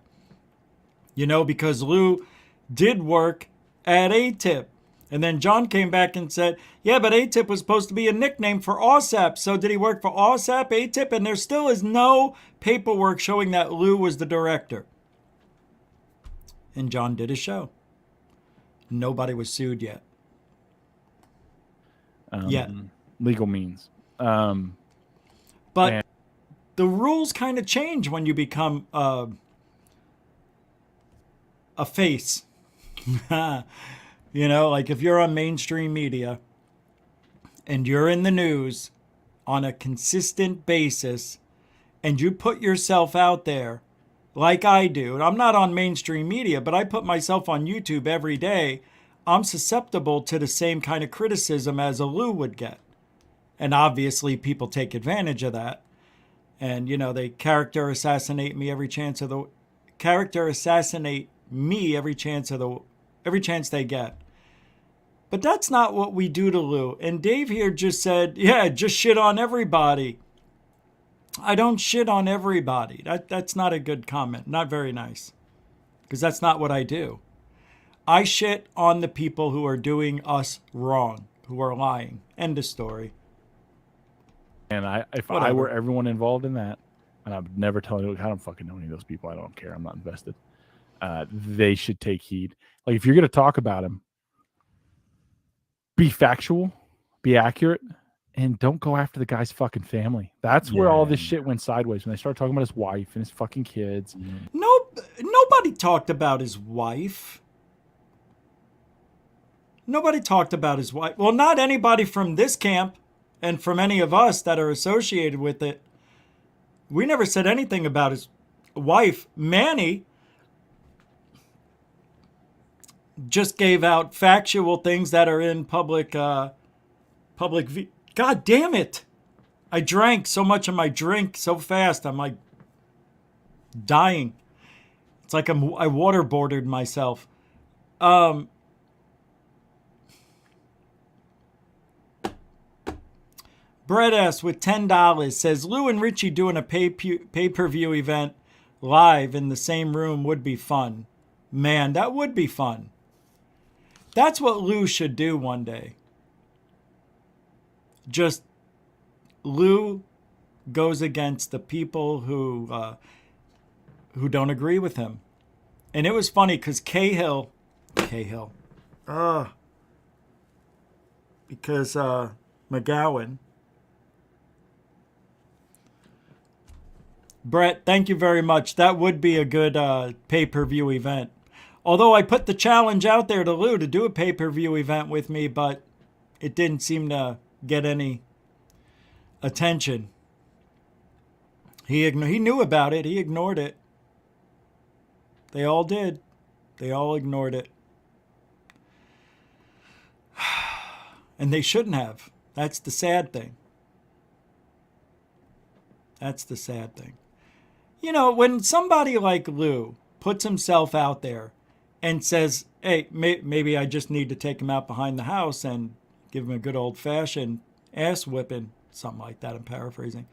You know, because Lou did work at ATIP. And then John came back and said, yeah, but ATIP was supposed to be a nickname for OSAP. So did he work for OSAP, ATIP? And there still is no paperwork showing that Lou was the director. And John did his show. Nobody was sued yet. Legal means. But the rules kind of change when you become a face. You know, like if you're on mainstream media and you're in the news on a consistent basis and you put yourself out there like I do, and I'm not on mainstream media, but I put myself on YouTube every day, I'm susceptible to the same kind of criticism as a Lou would get. And obviously people take advantage of that. And, you know, they character assassinate me every chance they get. But that's not what we do to Lou. And Dave here just said, yeah, just shit on everybody. I don't shit on everybody. That's not a good comment. Not very nice. Because that's not what I do. I shit on the people who are doing us wrong, who are lying. End of story. And if I were everyone involved in that, and I would never tell you, I don't fucking know any of those people. I don't care. I'm not invested. They should take heed. Like, if you're going to talk about them, be factual, be accurate, and don't go after the guy's fucking family. That's where all this shit went sideways, when they started talking about his wife and his fucking kids. Nobody talked about his wife. Nobody talked about his wife. Well, not anybody from this camp and from any of us that are associated with it. We never said anything about his wife. Manny just gave out factual things that are in public God damn it. I drank so much of my drink so fast. I'm like dying. It's like I waterboarded myself. Brett S. with $10 says, Lou and Richie doing a pay-per-view event live in the same room would be fun. Man, that would be fun. That's what Lou should do one day. Just Lou goes against the people who don't agree with him. And it was funny because because McGowan. Brett, thank you very much. That would be a good pay-per-view event. Although I put the challenge out there to Lou to do a pay-per-view event with me, but it didn't seem to get any attention. He knew about it. He ignored it. They all did. They all ignored it. And they shouldn't have. That's the sad thing. That's the sad thing. You know, when somebody like Lou puts himself out there and says, hey, maybe I just need to take him out behind the house and give him a good old-fashioned ass whipping, something like that, I'm paraphrasing.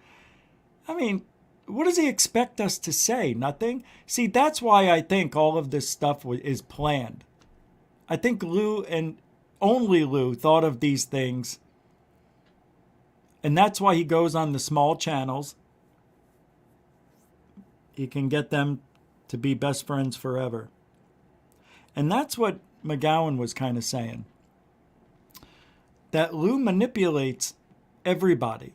I mean, what does he expect us to say? Nothing? See, that's why I think all of this stuff is planned. I think Lou and only Lou thought of these things. And that's why he goes on the small channels. He can get them to be best friends forever. And that's what McGowan was kind of saying. That Lou manipulates everybody.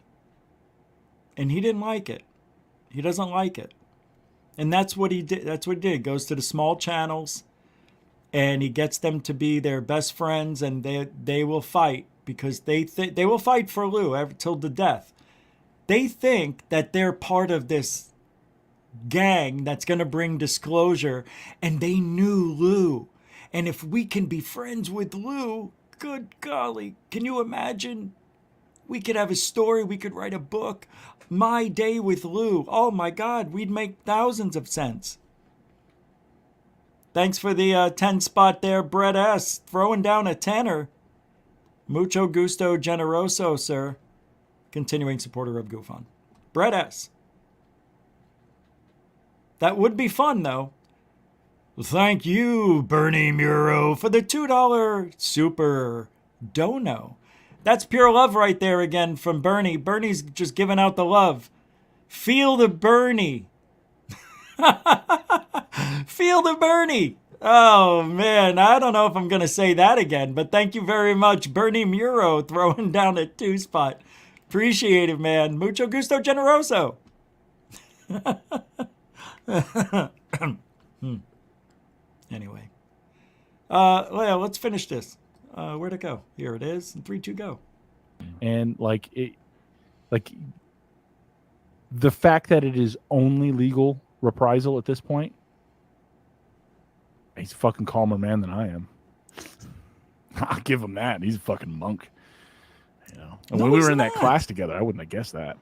And he didn't like it. He doesn't like it. And that's what he did. That's what he did. He goes to the small channels and he gets them to be their best friends, and they will fight because they will fight for Lou till the death. They think that they're part of this gang that's going to bring disclosure, and they knew Lou. And if we can be friends with Lou, good golly, can you imagine? We could have a story, we could write a book. My Day with Lou. Oh my God, we'd make thousands of cents. Thanks for the 10 spot there, Brett S. Throwing down a tenner. Mucho gusto generoso, sir. Continuing supporter of GoFund. Brett S. That would be fun, though. Thank you, Bernie Muro, for the $2 super dono. That's pure love right there again from Bernie. Bernie's just giving out the love. Feel the Bernie. Feel the Bernie. Oh, man, I don't know if I'm going to say that again, but thank you very much, Bernie Muro, throwing down a 2-spot. Appreciate it, man. Mucho gusto generoso. Anyway. Well, let's finish this. Where'd it go? Here it is. 3, 2, go. And the fact that it is only legal reprisal at this point, he's a fucking calmer man than I am. I'll give him that. He's a fucking monk. You know. And when we were in that class together, I wouldn't have guessed that.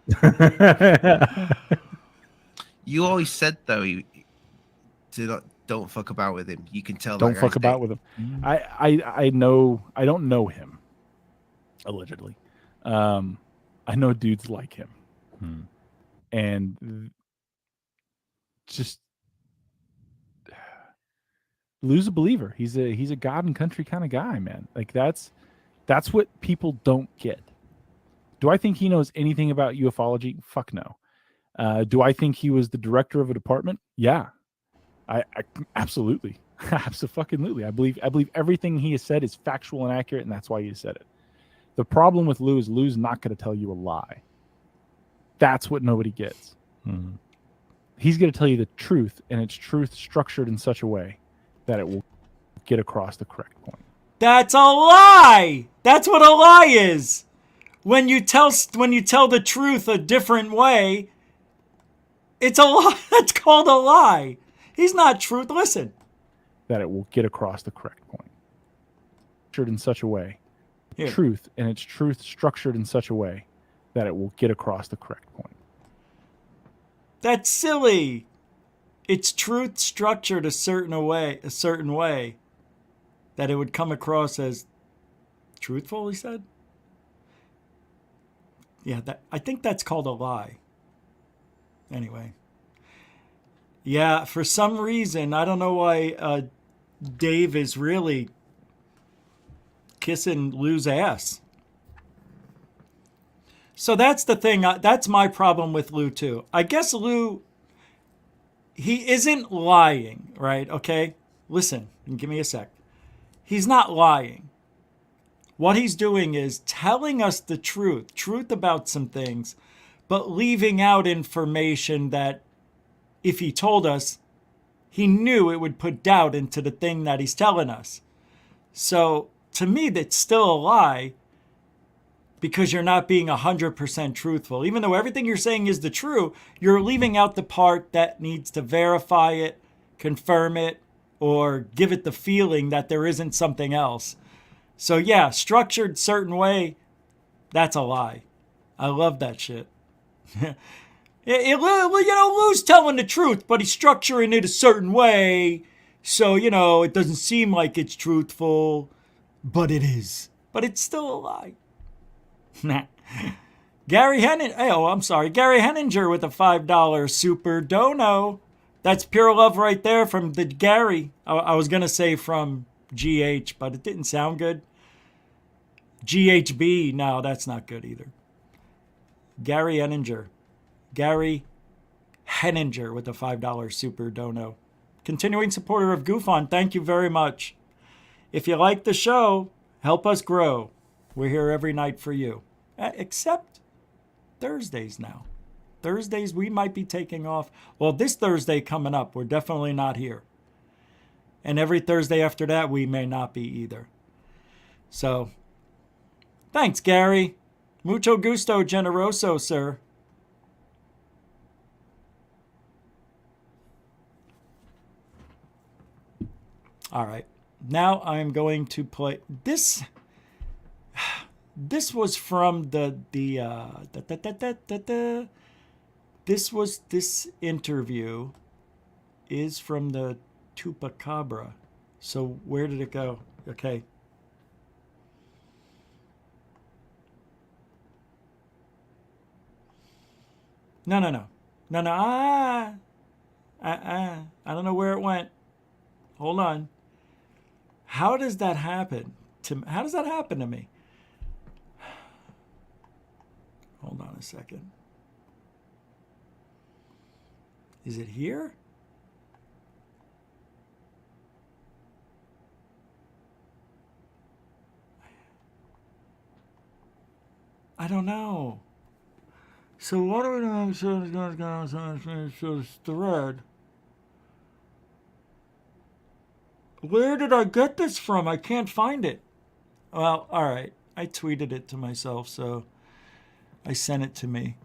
You always said though, don't fuck about with him. You can tell. Don't fuck about with him. I don't know him. Allegedly, I know dudes like him, and just lose a believer. He's a God and country kind of guy, man. Like that's what people don't get. Do I think he knows anything about ufology? Fuck no. Do I think he was the director of a department? Yeah, I absolutely, absolutely. I believe everything he has said is factual and accurate, and that's why he said it. The problem with Lou is Lou's not going to tell you a lie. That's what nobody gets. Mm-hmm. He's going to tell you the truth, and it's truth structured in such a way that it will get across the correct point. That's a lie. That's what a lie is. When you tell the truth a different way, it's a lie. That's called a lie. He's not truth. Listen. That it will get across the correct point. Structured in such a way. Here. Truth, and it's truth structured in such a way that it will get across the correct point. That's silly. It's truth structured a certain way that it would come across as truthful, he said. Yeah, I think that's called a lie. Anyway. Yeah, for some reason, I don't know why Dave is really kissing Lou's ass. So that's the thing. That's my problem with Lou, too. I guess Lou, he isn't lying, right? Okay? Listen, give me a sec. He's not lying. What he's doing is telling us the truth about some things, but leaving out information that if he told us, he knew it would put doubt into the thing that he's telling us. So to me, that's still a lie because you're not being 100% truthful. Even though everything you're saying is the true, you're leaving out the part that needs to verify it, confirm it, or give it the feeling that there isn't something else. So yeah, structured certain way, that's a lie. I love that shit. Lou's telling the truth, but he's structuring it a certain way. So, it doesn't seem like it's truthful, but it is. But it's still a lie. Gary Henninger with a $5 super dono. That's pure love right there from the Gary. I was going to say from GH, but it didn't sound good. GHB, no, that's not good either. Gary Henninger with a $5 super dono. Continuing supporter of GoofOn, thank you very much. If you like the show, help us grow. We're here every night for you. Except Thursdays now. Thursdays we might be taking off. Well, this Thursday coming up, we're definitely not here. And every Thursday after that, we may not be either. So, thanks, Gary. Mucho gusto generoso, sir. All right. Now I'm going to play this. This was from this interview is from the Chupacabra. So where did it go? Okay. No. I don't know where it went. Hold on. How does that happen? How does that happen to me? Hold on a second. Is it here? I don't know. So what are we doing? So it's thread. Where did I get this from? I can't find it. Well, all right. I tweeted it to myself, so I sent it to me.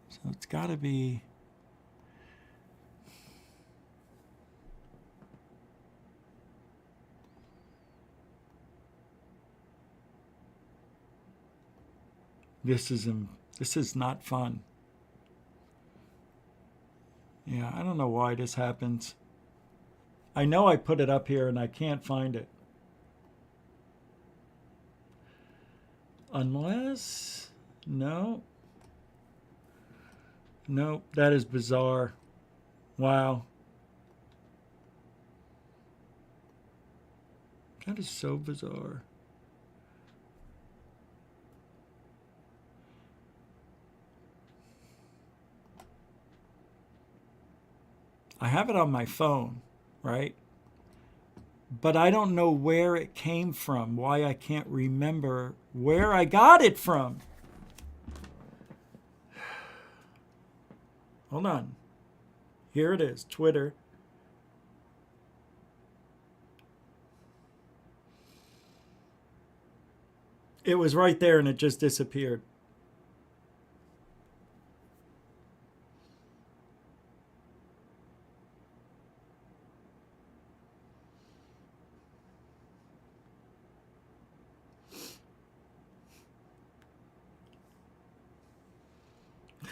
So it's got to be... This is not fun. Yeah, I don't know why this happens. I know I put it up here and I can't find it. Unless... No. Nope, that is bizarre. Wow. That is so bizarre. I have it on my phone, right? But I don't know where it came from, why I can't remember where I got it from. Hold on. Here it is, Twitter. It was right there and it just disappeared.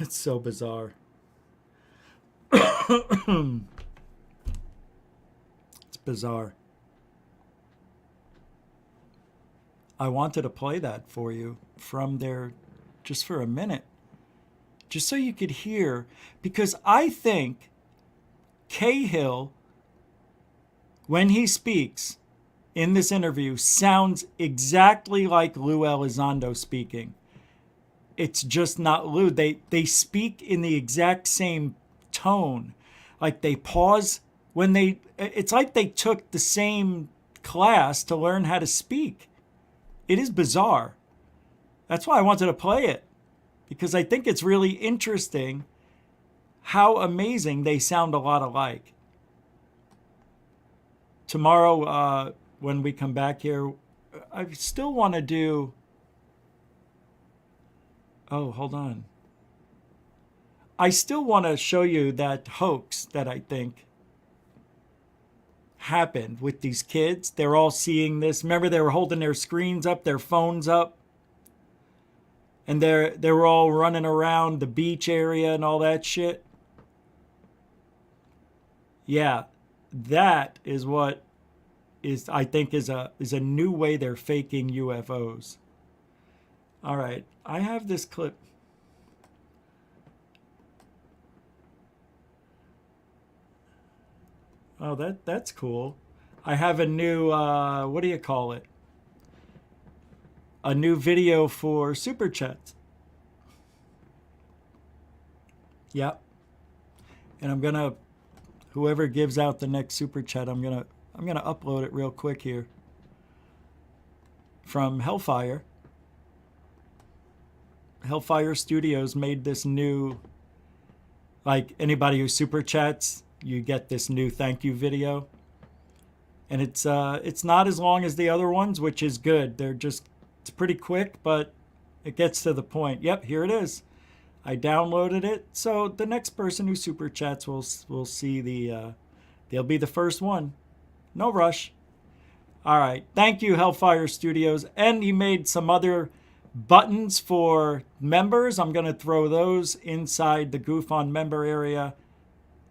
It's so bizarre. It's bizarre. I wanted to play that for you from there just for a minute. Just so you could hear. Because I think Cahill, when he speaks in this interview, sounds exactly like Lou Elizondo speaking. It's just not Lou. They speak in the exact same tone. Like they pause when they... It's like they took the same class to learn how to speak. It is bizarre. That's why I wanted to play it. Because I think it's really interesting how amazing they sound a lot alike. Tomorrow, when we come back here, I still want to do... Oh, hold on. I still want to show you that hoax that I think happened with these kids. They're all seeing this. Remember, they were holding their screens up, their phones up. And they were all running around the beach area and all that shit. Yeah, that is what is, I think, is a new way they're faking UFOs. All right, I have this clip. Oh, that's cool. I have a new, what do you call it? A new video for Super Chats. Yep. And I'm gonna, whoever gives out the next Super Chat, I'm gonna upload it real quick here. From Hellfire. Hellfire Studios made this new, like anybody who Super Chats, you get this new thank you video. And it's not as long as the other ones, which is good. They're just, it's pretty quick, but it gets to the point. Yep, here it is. I downloaded it. So the next person who Super Chats will see the, they'll be the first one. No rush. All right. Thank you, Hellfire Studios. And he made some other buttons for members. I'm going to throw those inside the Goof On member area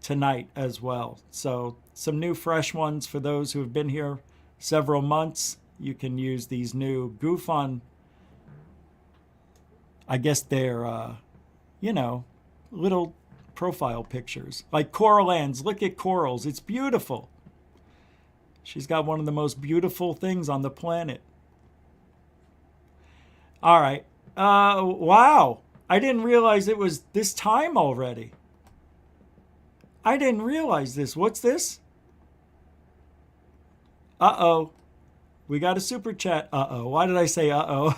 tonight as well. So some new fresh ones for those who have been here several months. You can use these new Goof On, I guess they're, you know, little profile pictures. Like Coral Lands. Look at corals. It's beautiful. She's got one of the most beautiful things on the planet. All right. Wow. I didn't realize it was this time already. I didn't realize this. What's this? Uh-oh. We got a super chat. Uh-oh. Why did I say uh-oh?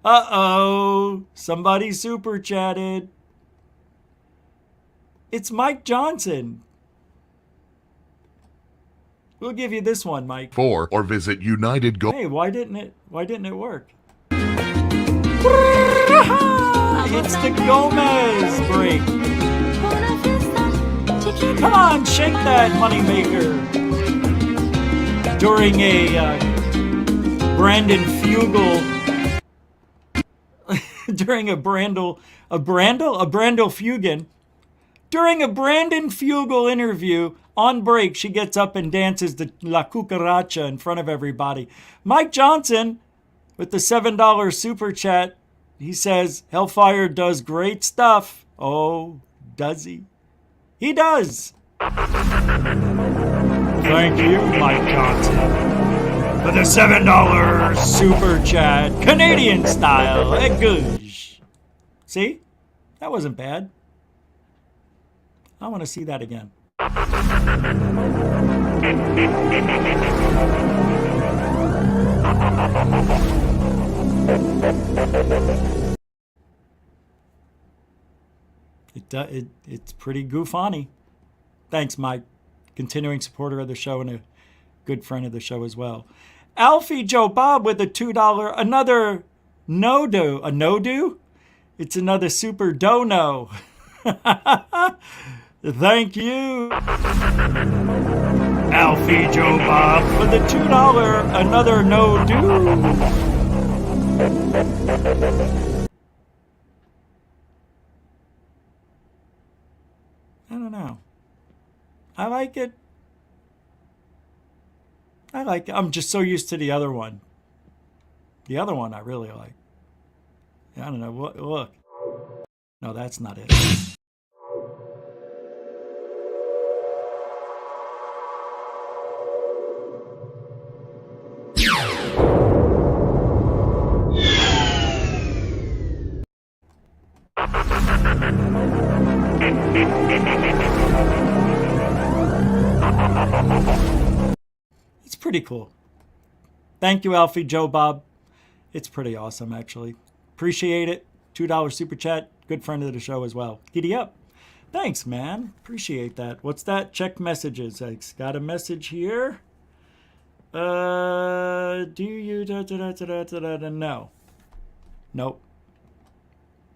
Uh-oh. Somebody super chatted. It's Mike Johnson. We'll give you this one, Mike. Or visit United Go. Hey, why didn't it work? It's the Gomez break. Come on, shake that moneymaker. During a Brandon Fugel during a Brandel Fugan. During a Brandon Fugel interview on break, she gets up and dances the La Cucaracha in front of everybody. Mike Johnson, with the $7 super chat, he says, Hellfire does great stuff. Oh, does he? He does. Thank you, Mike Johnson, for the $7 super chat, Canadian style, et gauge. See? That wasn't bad. I want to see that again. It's pretty goof-on-y. Thanks, Mike. Continuing supporter of the show and a good friend of the show as well. Alfie Joe Bob with a $2, another no-do. A no-do? It's another super dono. Thank you, Alfie Joe Bob, for the $2, another no-do. I don't know. I like it. I'm just so used to the other one. The other one I really like. I don't know. Look. No, that's not it. It's pretty cool. Thank you, Alfie Joe Bob. It's pretty awesome, actually. Appreciate it. $2 super chat. Good friend of the show as well. Giddy up. Thanks, man. Appreciate that. What's that? Check messages. I got a message here. Do you... No. Nope.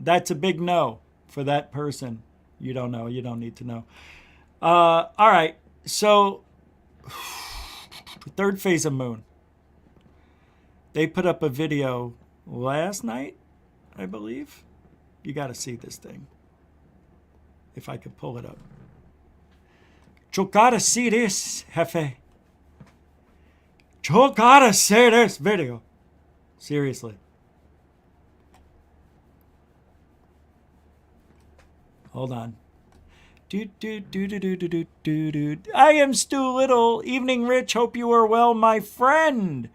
That's a big no for that person. You don't know. You don't need to know. All right. So, third phase of moon. They put up a video last night, I believe. You got to see this thing. If I could pull it up. You gotta see this, Jefe. You gotta see this video. Seriously. Hold on. I am Stu Little. Evening, Rich. Hope you are well, my friend.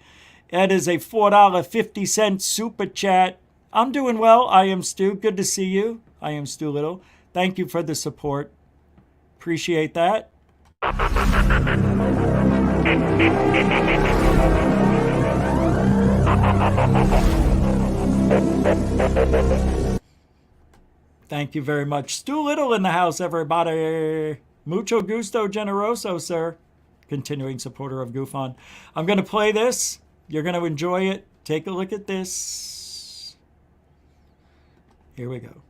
That is a $4.50 super chat. I'm doing well. I am Stu. Good to see you. I am Stu Little. Thank you for the support. Appreciate that. Thank you very much. Stu Little in the house, everybody. Mucho gusto generoso, sir. Continuing supporter of Goof On. I'm going to play this. You're going to enjoy it. Take a look at this. Here we go.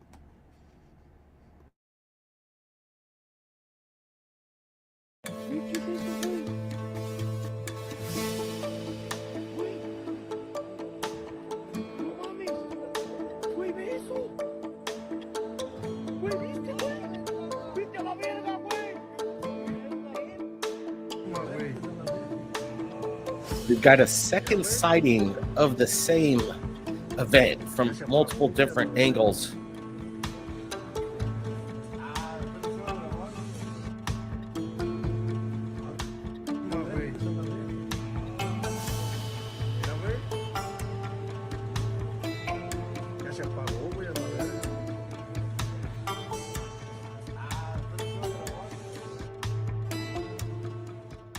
We've got a second sighting of the same event from multiple different angles.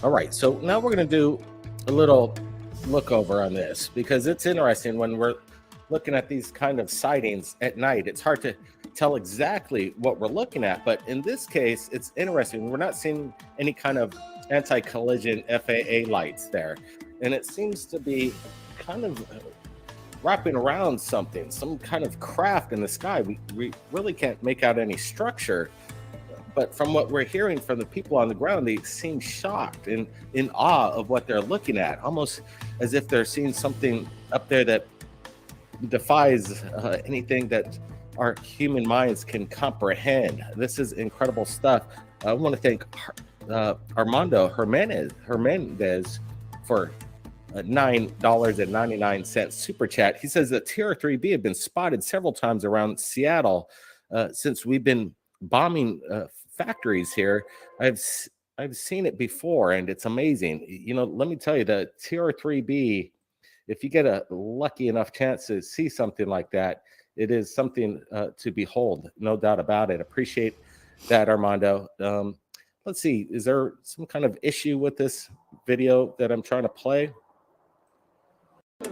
All right, so now we're going to do a little look over on this because it's interesting when we're looking at these kind of sightings at night. It's hard to tell exactly what we're looking at, but in this case, it's interesting. We're not seeing any kind of anti-collision FAA lights there, and it seems to be kind of wrapping around something, some kind of craft in the sky. We really can't make out any structure. But from what we're hearing from the people on the ground, they seem shocked and in awe of what they're looking at, almost as if they're seeing something up there that defies anything that our human minds can comprehend. This is incredible stuff. I want to thank Armando Hernandez for $9.99 super chat. He says that TR3B have been spotted several times around Seattle since we've been bombing factories here. I've seen it before, and it's amazing. You know, let me tell you, the TR3B, if you get a lucky enough chance to see something like that, it is something to behold, no doubt about it. Appreciate that, Armando. Let's see, is there some kind of issue with this video that I'm trying to play? I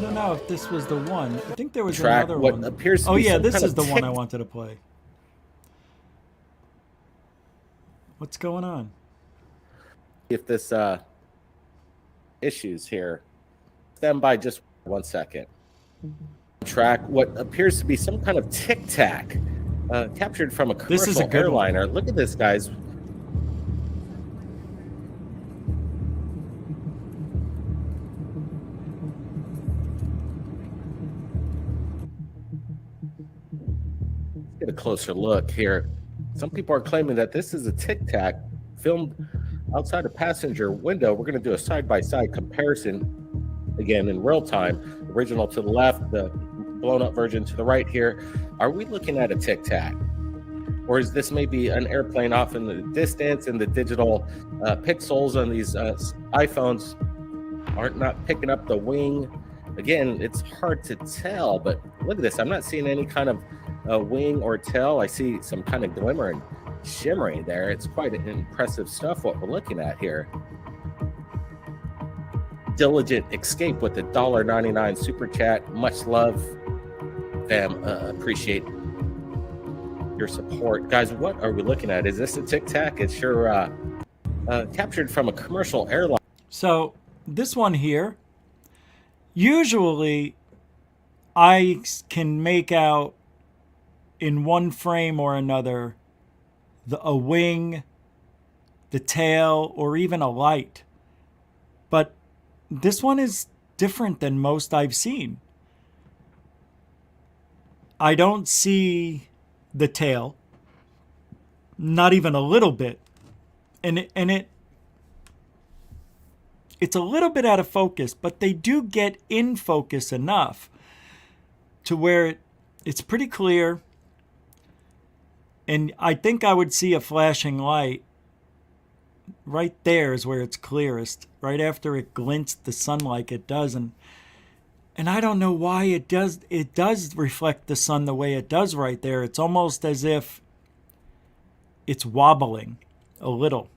don't know if this was the one. I think there was another what one. Appears to oh be yeah, some this kind is of the one I wanted to play. What's going on? If this issues here, stand by just 1 second. Track what appears to be some kind of Tic Tac captured from a commercial airliner. Look at this, guys. Get a closer look here. Some people are claiming that this is a Tic Tac filmed outside a passenger window. We're going to do a side-by-side comparison again in real time. Original to the left, the blown up version to the right here. Are we looking at a Tic Tac? Or is this maybe an airplane off in the distance and the digital pixels on these iPhones aren't not picking up the wing? Again, it's hard to tell, but look at this. I'm not seeing any kind of wing or tail. I see some kind of glimmer and shimmering there. It's quite impressive stuff what we're looking at here. Diligent Escape with the $1.99 super chat. Much love, fam. Appreciate your support. Guys, what are we looking at? Is this a Tic Tac? It's sure captured from a commercial airline. So this one here, usually I can make out in one frame or another a wing, the tail, or even a light. But this one is different than most I've seen. I don't see the tail, not even a little bit. And it's a little bit out of focus, but they do get in focus enough to where it's pretty clear. And I think I would see a flashing light right there is where it's clearest, right after it glints the sun like it does. And I don't know why it does reflect the sun the way it does right there. It's almost as if it's wobbling a little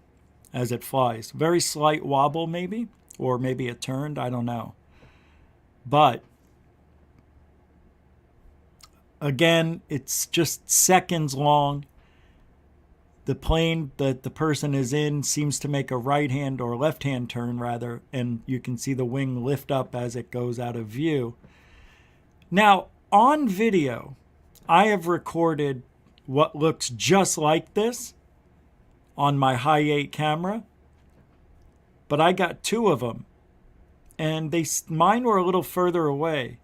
as it flies. Very slight wobble maybe, or maybe it turned, I don't know. But again, it's just seconds long. The plane that the person is in seems to make a right-hand or left-hand turn, rather, and you can see the wing lift up as it goes out of view. Now, on video, I have recorded what looks just like this on my Hi8 camera, but I got two of them, and mine were a little further away.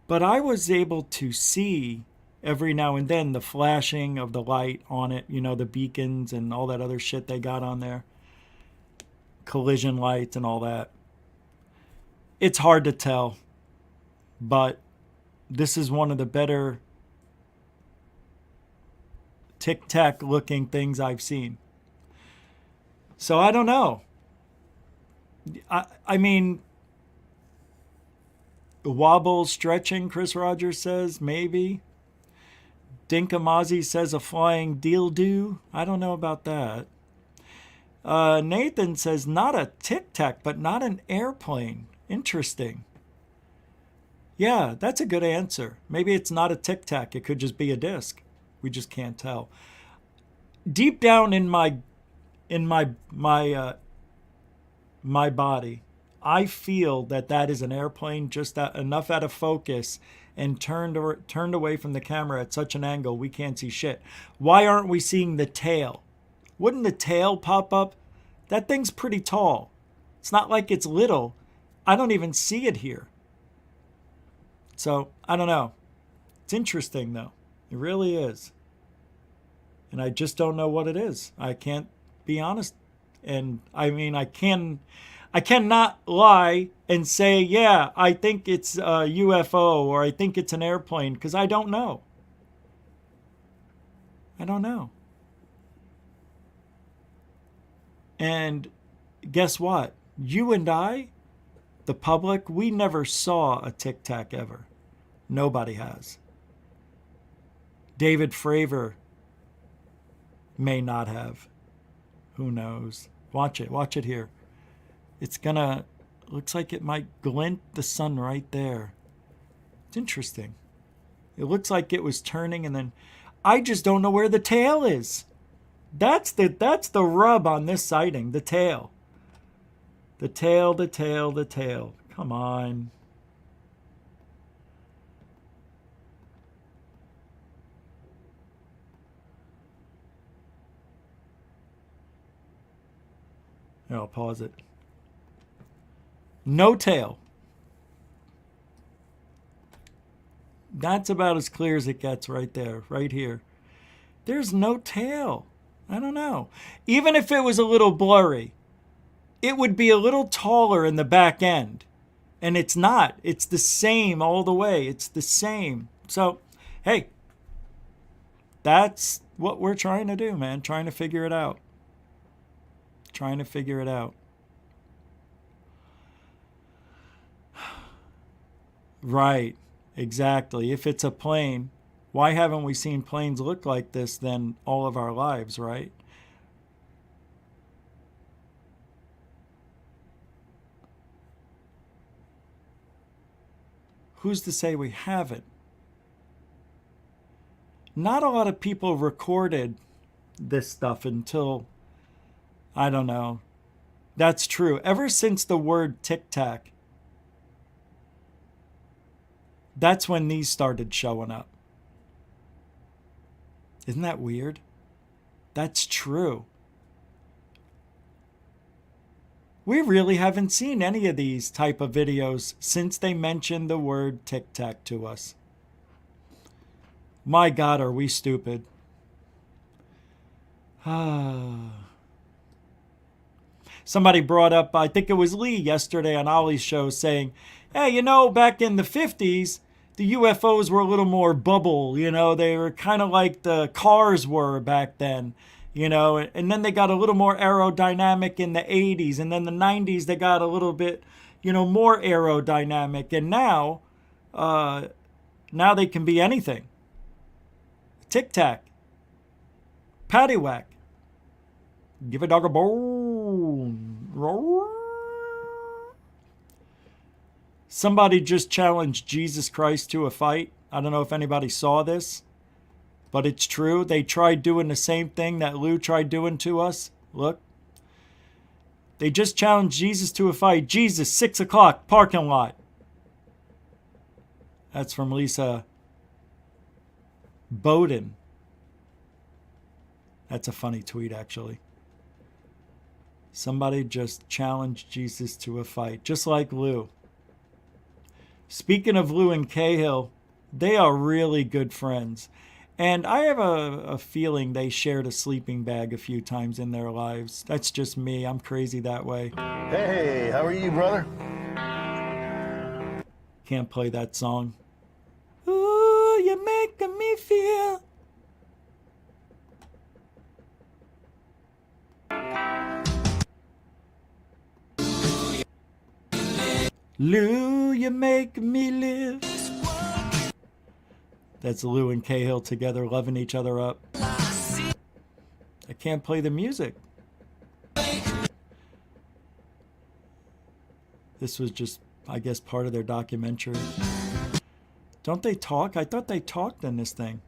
But I was able to see every now and then the flashing of the light on it, you know, the beacons and all that other shit they got on there. Collision lights and all that. It's hard to tell, but this is one of the better Tic Tac looking things I've seen. So I don't know. I mean, wobble stretching, Chris Rogers says, maybe. Dinkamazi says a flying dildo. I don't know about that. Nathan says not a Tic Tac, but not an airplane. Interesting. Yeah, that's a good answer. Maybe it's not a Tic Tac. It could just be a disc. We just can't tell. Deep down in my body, I feel that is an airplane, just enough out of focus and turned away from the camera at such an angle we can't see shit. Why aren't we seeing the tail? Wouldn't the tail pop up? That thing's pretty tall. It's not like it's little. I don't even see it here. So, I don't know. It's interesting, though. It really is. And I just don't know what it is. I can't be honest. And, I mean, I cannot lie and say, yeah, I think it's a UFO or I think it's an airplane, because I don't know. I don't know. And guess what? You and I, the public, we never saw a Tic Tac ever. Nobody has. David Fravor may not have. Who knows? Watch it here. It's gonna, looks like it might glint the sun right there. It's interesting. It looks like it was turning and then, I just don't know where the tail is. That's the rub on this sighting, the tail. The tail. Come on. Here, I'll pause it. No tail. That's about as clear as it gets right there, right here. There's no tail. I don't know. Even if it was a little blurry, it would be a little taller in the back end. And it's not. It's the same all the way. It's the same. So, hey, that's what we're trying to do, man. Trying to figure it out. Right. Exactly. If it's a plane, why haven't we seen planes look like this then all of our lives, right? Who's to say we haven't? Not a lot of people recorded this stuff until, I don't know. That's true. Ever since the word Tic Tac, that's when these started showing up. Isn't that weird? That's true. We really haven't seen any of these type of videos since they mentioned the word Tic Tac to us. My God, are we stupid? Somebody brought up, I think it was Lee yesterday on Ollie's show, saying, hey, you know, back in the 50s, the UFOs were a little more bubble, you know, they were kind of like the cars were back then, you know, and then they got a little more aerodynamic in the 80s, and then the 90s they got a little bit, you know, more aerodynamic, and now they can be anything. Tic Tac, paddywhack, give a dog a bone, roar. Somebody just challenged Jesus Christ to a fight. I don't know if anybody saw this, but it's true. They tried doing the same thing that Lou tried doing to us. Look. They just challenged Jesus to a fight. Jesus, 6 o'clock, parking lot. That's from Lisa Bowden. That's a funny tweet, actually. Somebody just challenged Jesus to a fight, just like Lou. Speaking of Lou and Cahill, they are really good friends. And I have a feeling they shared a sleeping bag a few times in their lives. That's just me. I'm crazy that way. Hey, how are you, brother? Can't play that song. Ooh, you're making me feel. Lou, you make me live. That's Lou and Cahill together loving each other up. I can't play the music. This was just, I guess, part of their documentary. Don't they talk? I thought they talked in this thing.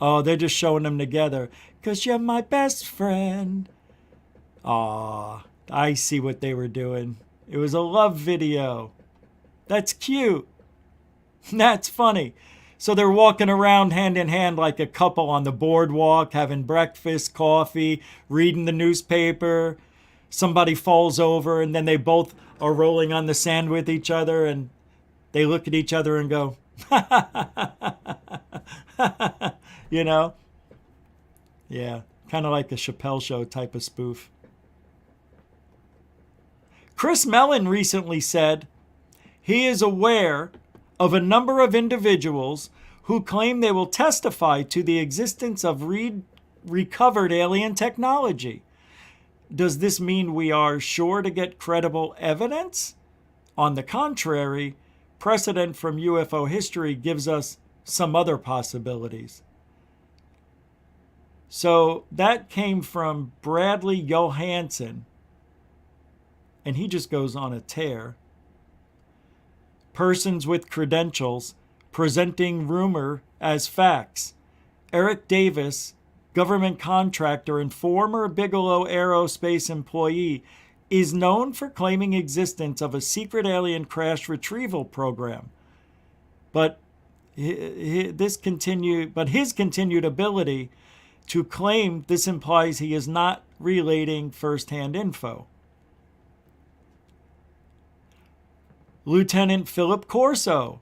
Oh, they're just showing them together. 'Cause you're my best friend. Aw, I see what they were doing. It was a love video. That's cute. That's funny. So they're walking around hand in hand like a couple on the boardwalk, having breakfast, coffee, reading the newspaper. Somebody falls over and then they both are rolling on the sand with each other and they look at each other and go, you know? Yeah, kind of like a Chappelle Show type of spoof. Chris Mellon recently said he is aware of a number of individuals who claim they will testify to the existence of recovered alien technology. Does this mean we are sure to get credible evidence? On the contrary, precedent from UFO history gives us some other possibilities. So that came from Bradley Johansson, and he just goes on a tear. Persons with credentials presenting rumor as facts. Eric Davis, government contractor and former Bigelow Aerospace employee, is known for claiming existence of a secret alien crash retrieval program. But his continued ability to claim this implies he is not relating first-hand info. Lieutenant Philip Corso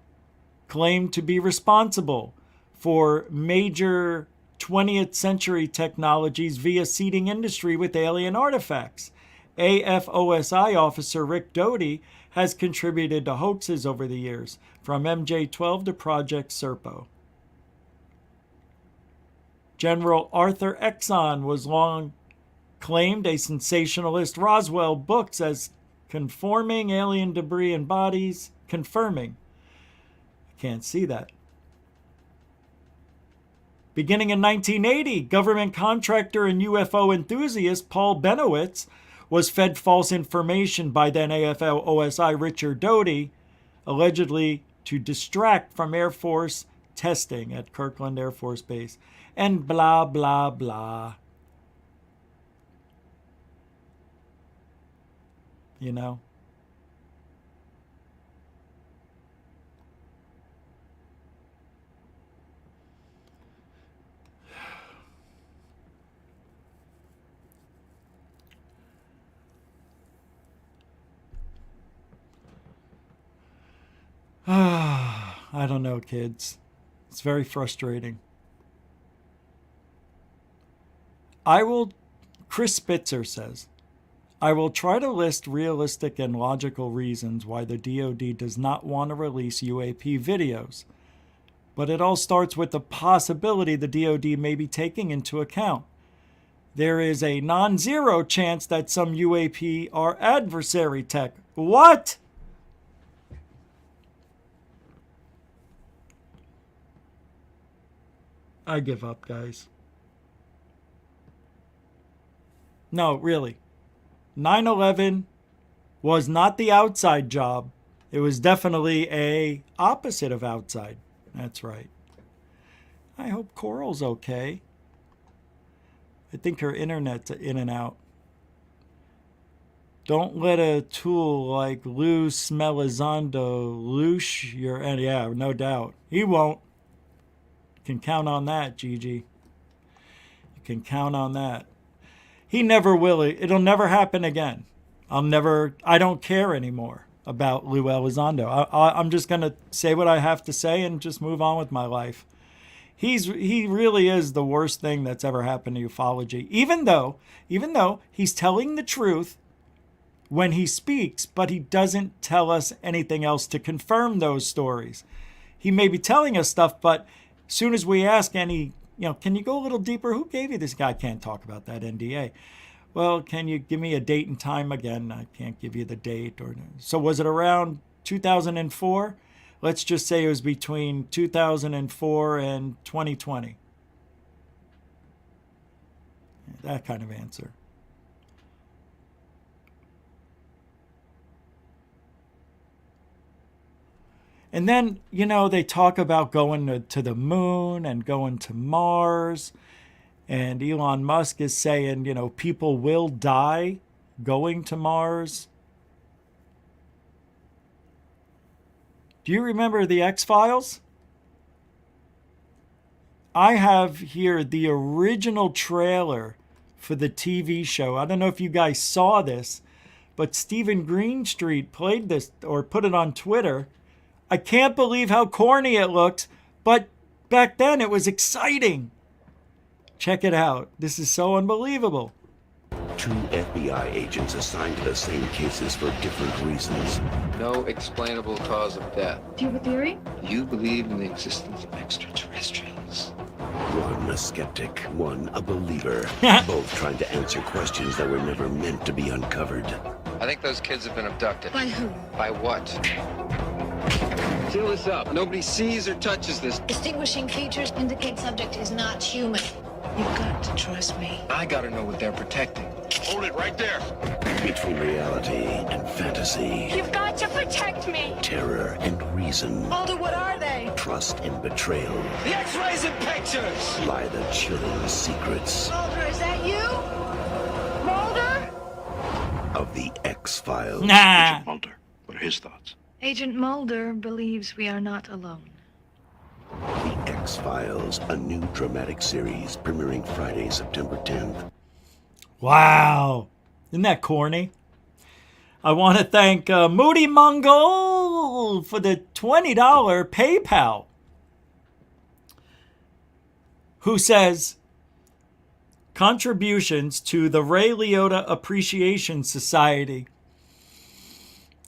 claimed to be responsible for major 20th century technologies via seeding industry with alien artifacts. AFOSI officer Rick Doty has contributed to hoaxes over the years, from MJ-12 to Project Serpo. General Arthur Exon was long claimed a sensationalist Roswell books as confirming alien debris and bodies. Confirming. I can't see that. Beginning in 1980, government contractor and UFO enthusiast Paul Benowitz was fed false information by then AFOSI Richard Doty, allegedly to distract from Air Force testing at Kirkland Air Force Base, and blah, blah, blah. You know? I don't know, kids. It's very frustrating. Chris Spitzer says, I will try to list realistic and logical reasons why the DoD does not want to release UAP videos. But it all starts with the possibility the DoD may be taking into account. There is a non-zero chance that some UAP are adversary tech. What? I give up, guys. No, really. 9/11 was not the outside job. It was definitely a opposite of outside. That's right. I hope Coral's okay. I think her internet's in and out. Don't let a tool like Lou Elizondo loosh your... Yeah, no doubt. He won't. You can count on that, Gigi. You can count on that. He never will. It'll never happen again. I don't care anymore about Lou Elizondo. I'm just going to say what I have to say and just move on with my life. He really is the worst thing that's ever happened to ufology. Even though he's telling the truth when he speaks, but he doesn't tell us anything else to confirm those stories. He may be telling us stuff, but as soon as we ask can you go a little deeper? Who gave you this guy? I can't talk about that NDA. Well, can you give me a date and time again? I can't give you the date. So was it around 2004? let's just say it was between 2004 and 2020. That kind of answer. And then, you know, they talk about going to the moon and going to Mars. And Elon Musk is saying, you know, people will die going to Mars. Do you remember the X-Files? I have here the original trailer for the TV show. I don't know if you guys saw this, but Stephen Greenstreet played this or put it on Twitter. I can't believe how corny it looked, but back then it was exciting. Check it out. This is so unbelievable. 2 FBI agents assigned to the same cases for different reasons. No explainable cause of death. Do you have a theory? You believe in the existence of extraterrestrials. One a skeptic, one a believer. Both trying to answer questions that were never meant to be uncovered. I think those kids have been abducted. By who? By what? Seal this up. Nobody sees or touches this. Distinguishing features indicate subject is not human. You've got to trust me. I gotta know what they're protecting. Hold it right there. Between reality and fantasy. You've got to protect me. Terror and reason. Mulder, what are they? Trust and betrayal. The X-rays and pictures! Lie the chilling secrets. Mulder, is that you? Mulder? Of the X-Files. Nah. Mulder, what are his thoughts? Agent Mulder believes we are not alone. The X-Files, a new dramatic series premiering Friday, September 10th. Wow. Isn't that corny? I want to thank Moody Mongol for the $20 PayPal, who says, contributions to the Ray Liotta Appreciation Society.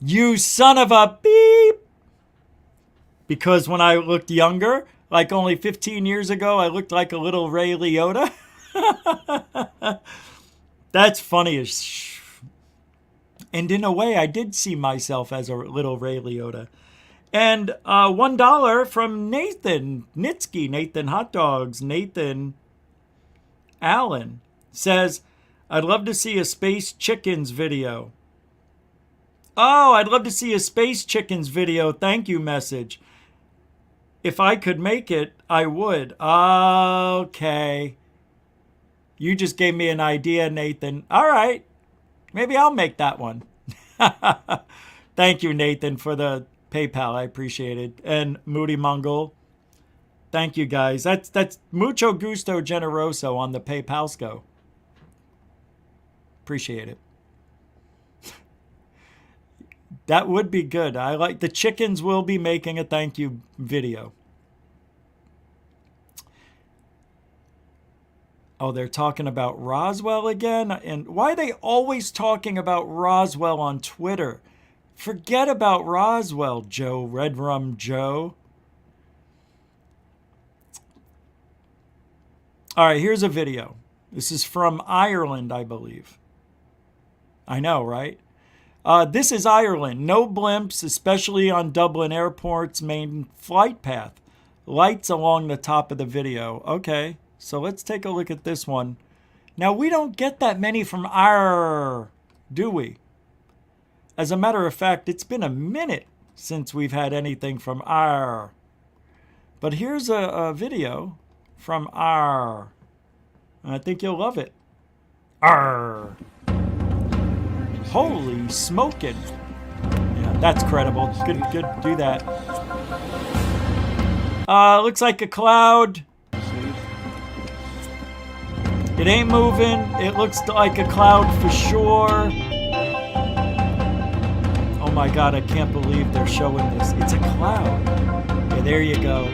You son of a beep! Because when I looked younger, like only 15 years ago, I looked like a little Ray Liotta. That's funny as And in a way, I did see myself as a little Ray Liotta. And $1 from Nathan Nitsky, Nathan Hot Dogs, Nathan Allen says, I'd love to see a Space Chickens video. Oh, I'd love to see a Space Chickens video. Thank you message. If I could make it, I would. Okay. You just gave me an idea, Nathan. All right. Maybe I'll make that one. Thank you, Nathan, for the PayPal. I appreciate it. And Moody Mongol. Thank you, guys. That's mucho gusto generoso on the PayPalsco. Appreciate it. That would be good. I like the chickens will be making a thank you video. Oh, they're talking about Roswell again? And why are they always talking about Roswell on Twitter? Forget about Roswell, Joe, Red Rum Joe. All right, here's a video. This is from Ireland, I believe. I know, right? This is Ireland. No blimps, especially on Dublin Airport's main flight path. Lights along the top of the video. Okay, so let's take a look at this one. Now, we don't get that many from Ireland, do we? As a matter of fact, it's been a minute since we've had anything from Ireland. But here's a video from Ireland. I think you'll love it. Ireland. Holy smoking. Yeah, that's credible. Good, do that. Looks like a cloud. It ain't moving. It looks like a cloud for sure. Oh my God, I can't believe they're showing this. It's a cloud. Yeah, there you go.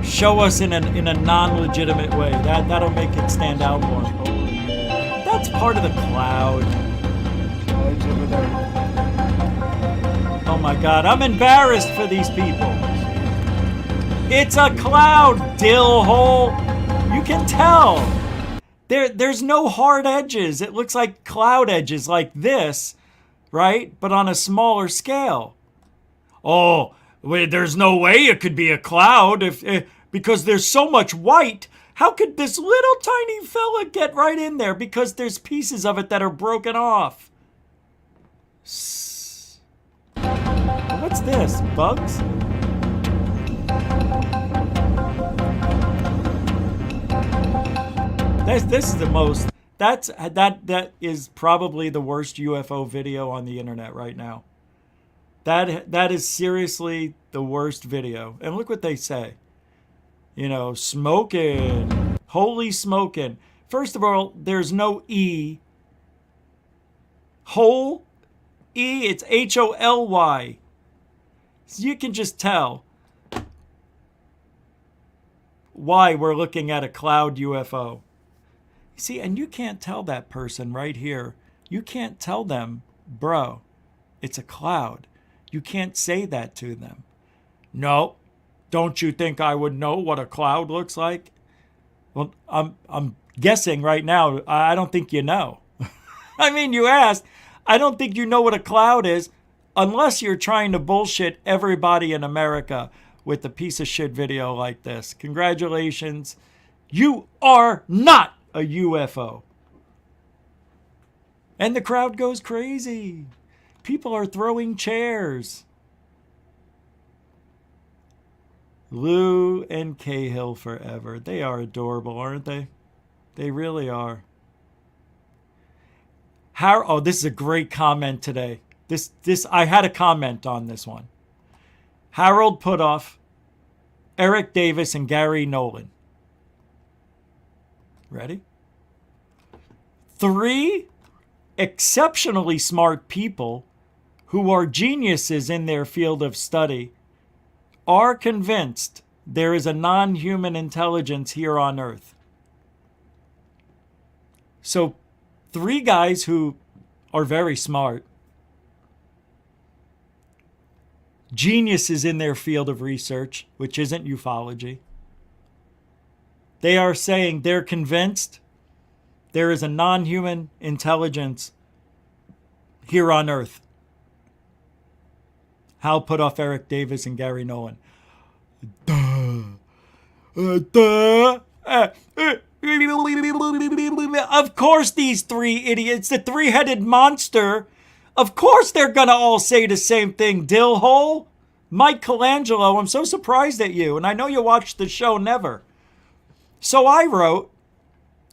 Show us in a non-legitimate way. That'll make it stand out more. That's part of the cloud. Oh my God, I'm embarrassed for these people. It's a cloud, dill hole. You can tell. There's no hard edges. It looks like cloud edges like this, right? But on a smaller scale. Oh, wait, there's no way it could be a cloud because there's so much white. How could this little tiny fella get right in there? Because there's pieces of it that are broken off. What's this? Bugs? This is the most. That is probably the worst UFO video on the internet right now. That is seriously the worst video. And look what they say. You know, smoking. Holy smoking. First of all, there's no E. Whole E, it's Holy. So you can just tell why we're looking at a cloud UFO. See, and you can't tell that person right here. You can't tell them, bro, it's a cloud. You can't say that to them. No, don't you think I would know what a cloud looks like? Well, I'm guessing right now, I don't think you know. I mean, you asked. I don't think you know what a cloud is unless you're trying to bullshit everybody in America with a piece of shit video like this. Congratulations. You are not a UFO. And the crowd goes crazy. People are throwing chairs. Lou and Cahill forever. They are adorable, aren't they? They really are. Oh, this is a great comment today. I had a comment on this one. Harold Putoff, Eric Davis, and Gary Nolan. Ready? 3 exceptionally smart people who are geniuses in their field of study are convinced there is a non-human intelligence here on Earth. So 3 guys who are very smart, geniuses in their field of research, which isn't ufology, they are saying they're convinced there is a non-human intelligence here on Earth. Hal Putoff, Eric Davis, and Gary Nolan. Of course these 3 idiots, the 3-headed monster, of course they're going to all say the same thing. Dillhole, Mike Colangelo, I'm so surprised at you. And I know you watched the show Never. So I wrote,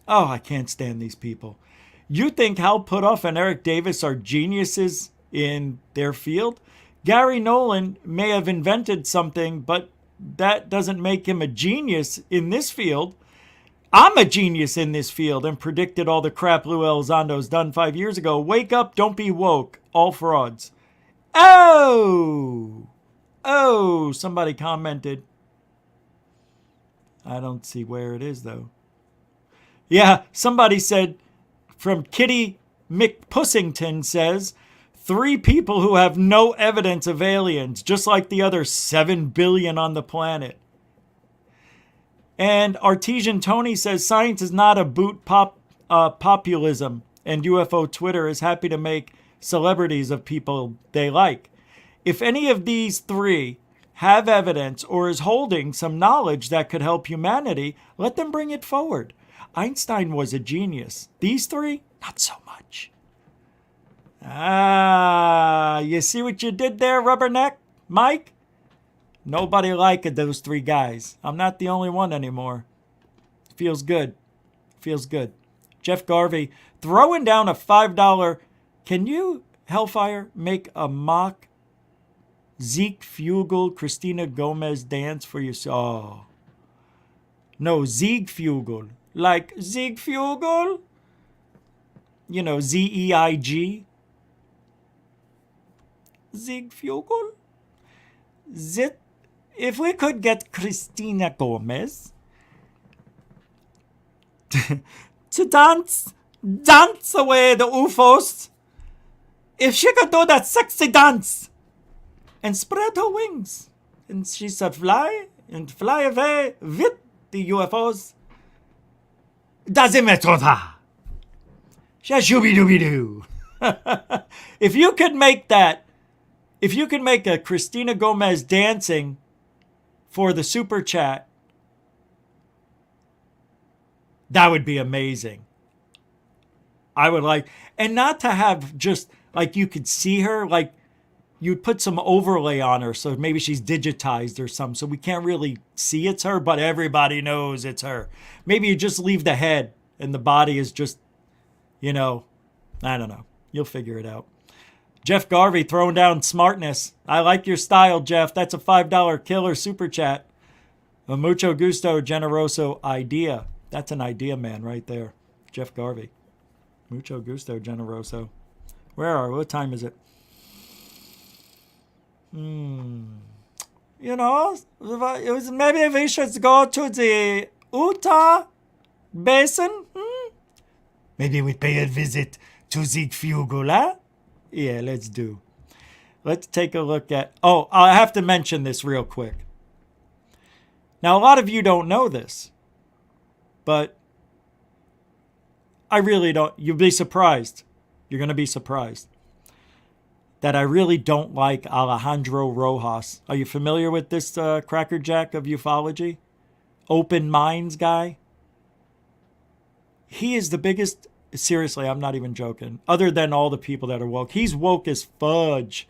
oh, I can't stand these people. You think Hal Putoff and Eric Davis are geniuses in their field? Gary Nolan may have invented something, but that doesn't make him a genius in this field. I'm a genius in this field and predicted all the crap Lou Elizondo's done 5 years ago. Wake up, don't be woke. All frauds. Oh, somebody commented. I don't see where it is, though. Yeah, somebody said, from Kitty McPussington says, 3 people who have no evidence of aliens, just like the other 7 billion on the planet. And Artesian Tony says, science is not a boot populism, and UFO Twitter is happy to make celebrities of people they like. If any of these 3 have evidence or is holding some knowledge that could help humanity, let them bring it forward. Einstein was a genius. These 3, not so much. You see what you did there, Rubberneck? Mike? Nobody liked those 3 guys. I'm not the only one anymore. Feels good. Feels good. Jeff Garvey, throwing down a $5. Can you, Hellfire, make a mock Zeke Fugel, Christina Gomez dance for you? Oh. No, Zieg Fugel. Like Zieg Fugel? You know, Zeig. Zieg Fugel? If we could get Christina Gomez to dance away the UFOs, if she could do that sexy dance and spread her wings, and she said fly away with the UFOs, if you could make that If you can make a Christina Gomez dancing for the super chat, that would be amazing. I would like, and not to have just like you could see her, like you'd put some overlay on her so maybe she's digitized or something, so we can't really see it's her, but everybody knows it's her. Maybe you just leave the head and the body is just, I don't know. You'll figure it out. Jeff Garvey throwing down smartness. I like your style, Jeff. That's a $5 killer super chat. A mucho gusto generoso idea. That's an idea man right there. Jeff Garvey. Mucho gusto generoso. Where are we? What time is it? Maybe we should go to the Utah Basin. Maybe we pay a visit to the Fugula. Yeah, let's do. Let's take a look at... Oh, I have to mention this real quick. Now, a lot of you don't know this, but I really don't. You'll be surprised. You're going to be surprised that I really don't like Alejandro Rojas. Are you familiar with this crackerjack of ufology? Open minds guy? He is the biggest... Seriously, I'm not even joking. Other than all the people that are woke. He's woke as fudge.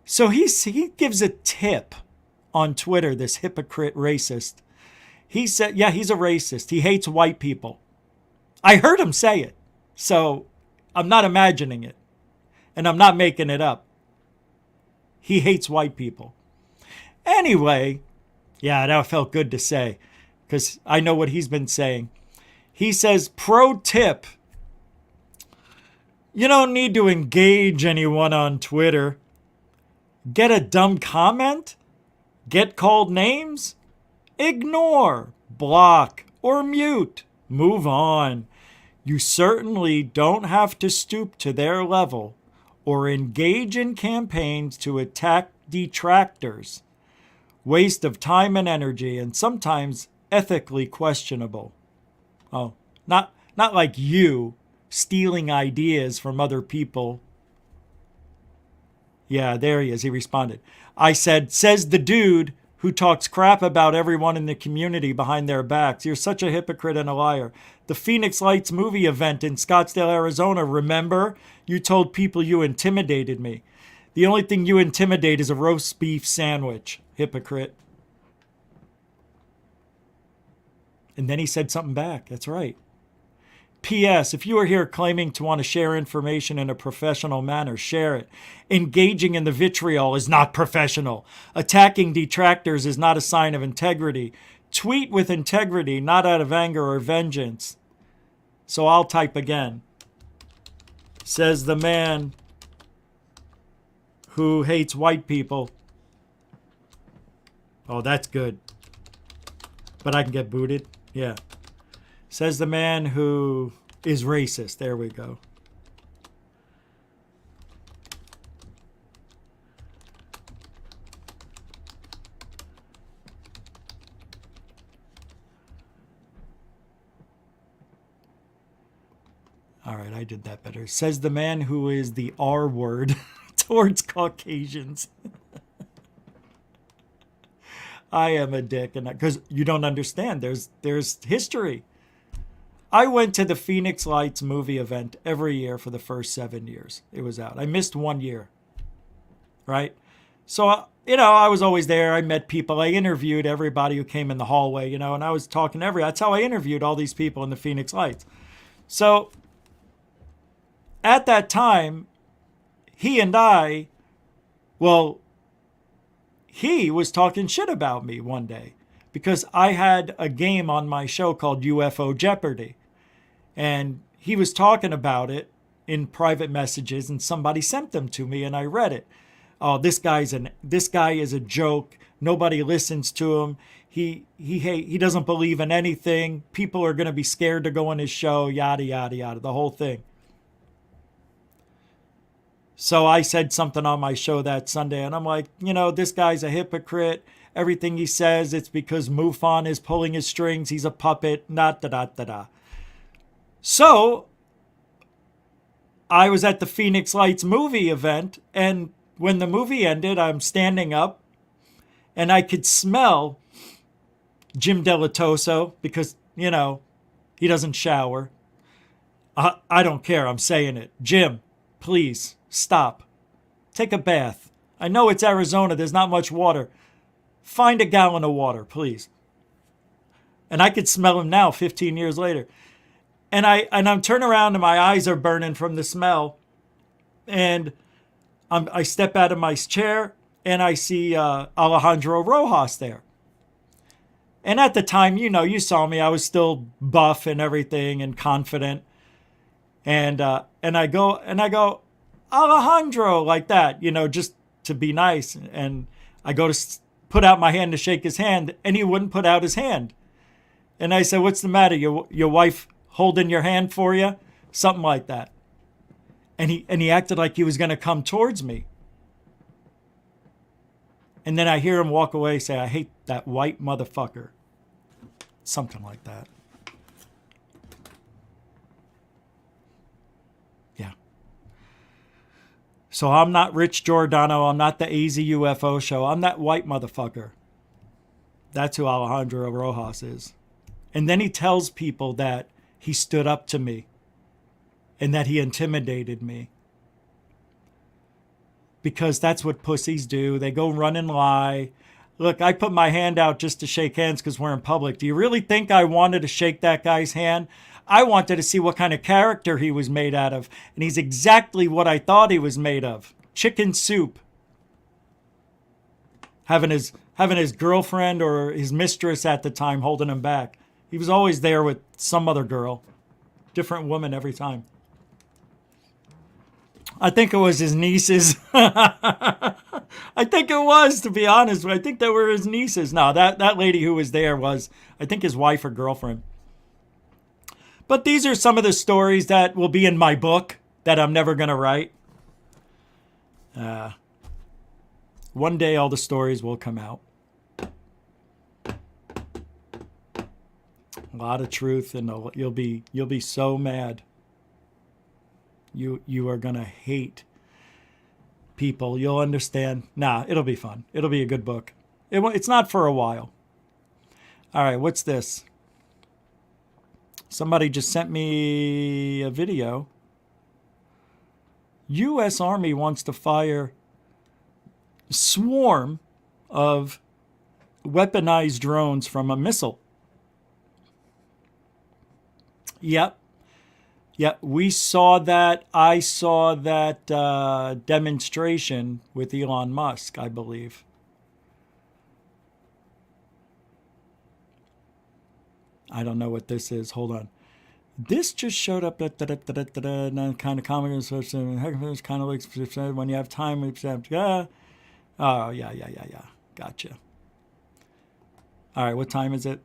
So he gives a tip on Twitter, this hypocrite racist. He said, yeah, he's a racist. He hates white people. I heard him say it. So I'm not imagining it. And I'm not making it up. He hates white people. Anyway, yeah, that felt good to say because I know what he's been saying. He says, pro tip, you don't need to engage anyone on Twitter. Get a dumb comment? Get called names? Ignore, block, or mute. Move on. You certainly don't have to stoop to their level or engage in campaigns to attack detractors. Waste of time and energy, and sometimes ethically questionable. Oh, not like you stealing ideas from other people. Yeah, there he is. He responded. I said, says the dude who talks crap about everyone in the community behind their backs. You're such a hypocrite and a liar. The Phoenix Lights movie event in Scottsdale, Arizona, remember? You told people you intimidated me. The only thing you intimidate is a roast beef sandwich. Hypocrite. And then he said something back. That's right. P.S. If you are here claiming to want to share information in a professional manner, share it. Engaging in the vitriol is not professional. Attacking detractors is not a sign of integrity. Tweet with integrity, not out of anger or vengeance. So I'll type again. Says the man who hates white people. Oh, that's good. But I can get booted. Yeah. Says the man who is racist. There we go. All right, I did that better. Says the man who is the R word towards Caucasians. I am a dick, and because you don't understand, there's history. I went to the Phoenix Lights movie event every year for the first 7 years. It was out. I missed 1 year, right? So, I was always there. I met people. I interviewed everybody who came in the hallway, and I was talking to that's how I interviewed all these people in the Phoenix Lights. So, at that time, he was talking shit about me one day because I had a game on my show called UFO Jeopardy. And he was talking about it in private messages, and somebody sent them to me, and I read it. Oh, this guy is a joke. Nobody listens to him. He doesn't believe in anything. People are going to be scared to go on his show, yada, yada, yada, the whole thing. So I said something on my show that Sunday, and I'm like, this guy's a hypocrite. Everything he says, it's because MUFON is pulling his strings. He's a puppet, da-da-da-da-da. So I was at the Phoenix Lights movie event, and when the movie ended, I'm standing up and I could smell Jim Delatoso because, you know, he doesn't shower. I don't care. I'm saying it. Jim, please stop. Take a bath. I know it's Arizona. There's not much water. Find a gallon of water, please. And I could smell him now, 15 years later. And I'm turning around and my eyes are burning from the smell. And I step out of my chair and I see Alejandro Rojas there. And at the time, you know, you saw me. I was still buff and everything and confident. And I go, Alejandro, like that, you know, just to be nice. And I go to put out my hand to shake his hand, and he wouldn't put out his hand. And I said, what's the matter? Your wife holding your hand for you? Something like that. And he acted like he was going to come towards me. And then I hear him walk away, say, I hate that white motherfucker. Something like that. Yeah. So I'm not Rich Giordano. I'm not the AZ UFO show. I'm that white motherfucker. That's who Alejandro Rojas is. And then he tells people that he stood up to me and that he intimidated me. Because that's what pussies do. They go run and lie. Look, I put my hand out just to shake hands because we're in public. Do you really think I wanted to shake that guy's hand? I wanted to see what kind of character he was made out of. And he's exactly what I thought he was made of. Chicken soup. Having his girlfriend or his mistress at the time holding him back. He was always there with some other girl. Different woman every time. I think it was his nieces. I think it was, to be honest. I think they were his nieces. No, that lady who was there was, I think, his wife or girlfriend. But these are some of the stories that will be in my book that I'm never going to write. One day all the stories will come out. A lot of truth, and you'll be so mad. You are going to hate people. You'll understand. Nah, it'll be fun. It'll be a good book. It's not for a while. All right, what's this? Somebody just sent me a video. U.S. Army wants to fire swarm of weaponized drones from a missile. Yep. Yeah, we saw that. I saw that demonstration with Elon Musk, I believe. I don't know what this is. Hold on. This just showed up at kind of comment. Kind of like when you have time. Oh, yeah. Gotcha. All right, what time is it?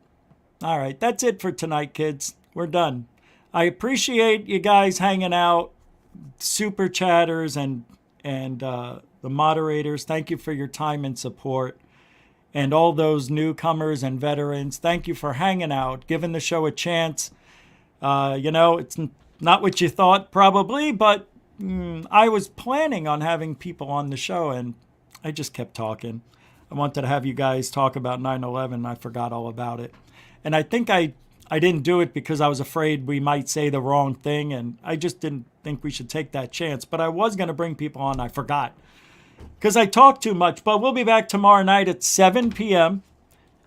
All right, that's it for tonight, kids. We're done. I appreciate you guys hanging out, super chatters and the moderators. Thank you for your time and support. And all those newcomers and veterans, thank you for hanging out, giving the show a chance. You know, it's not what you thought probably, but I was planning on having people on the show and I just kept talking. I wanted to have you guys talk about 9/11. I forgot all about it. And I think I didn't do it because I was afraid we might say the wrong thing, and I just didn't think we should take that chance. But I was going to bring people on. I forgot because I talk too much. But we'll be back tomorrow night at 7 p.m.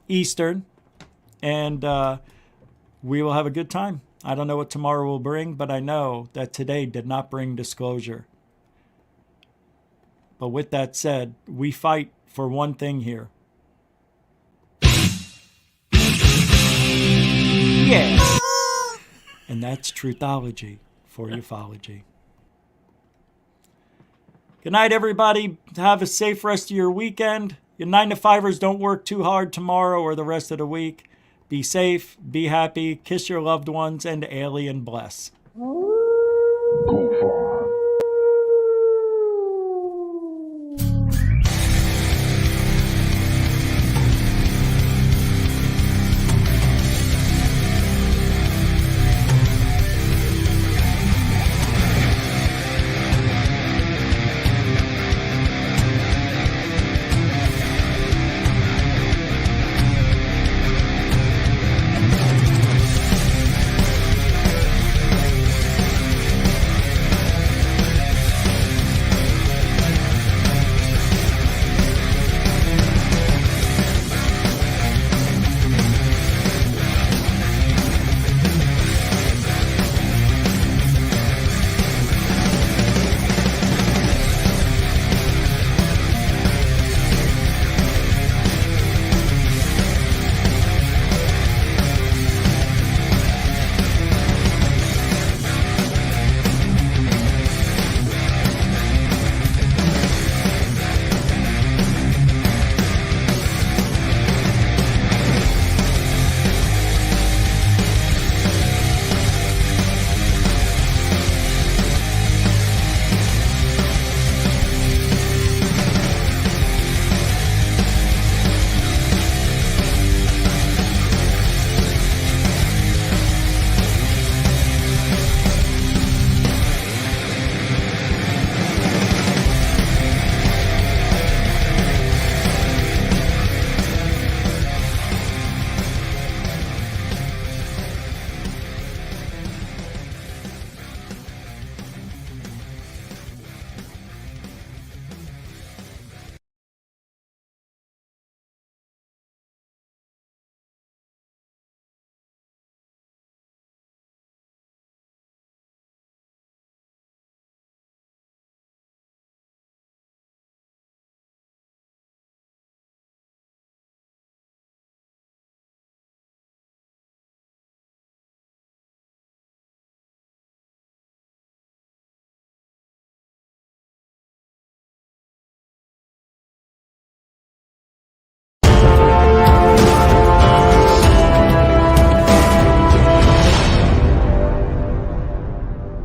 Eastern, and we will have a good time. I don't know what tomorrow will bring, but I know that today did not bring disclosure. But with that said, we fight for one thing here. Yeah. And that's truthology for ufology. Good night, everybody. Have a safe rest of your weekend. Your 9-to-5ers don't work too hard tomorrow or the rest of the week. Be safe, be happy, kiss your loved ones, and alien bless.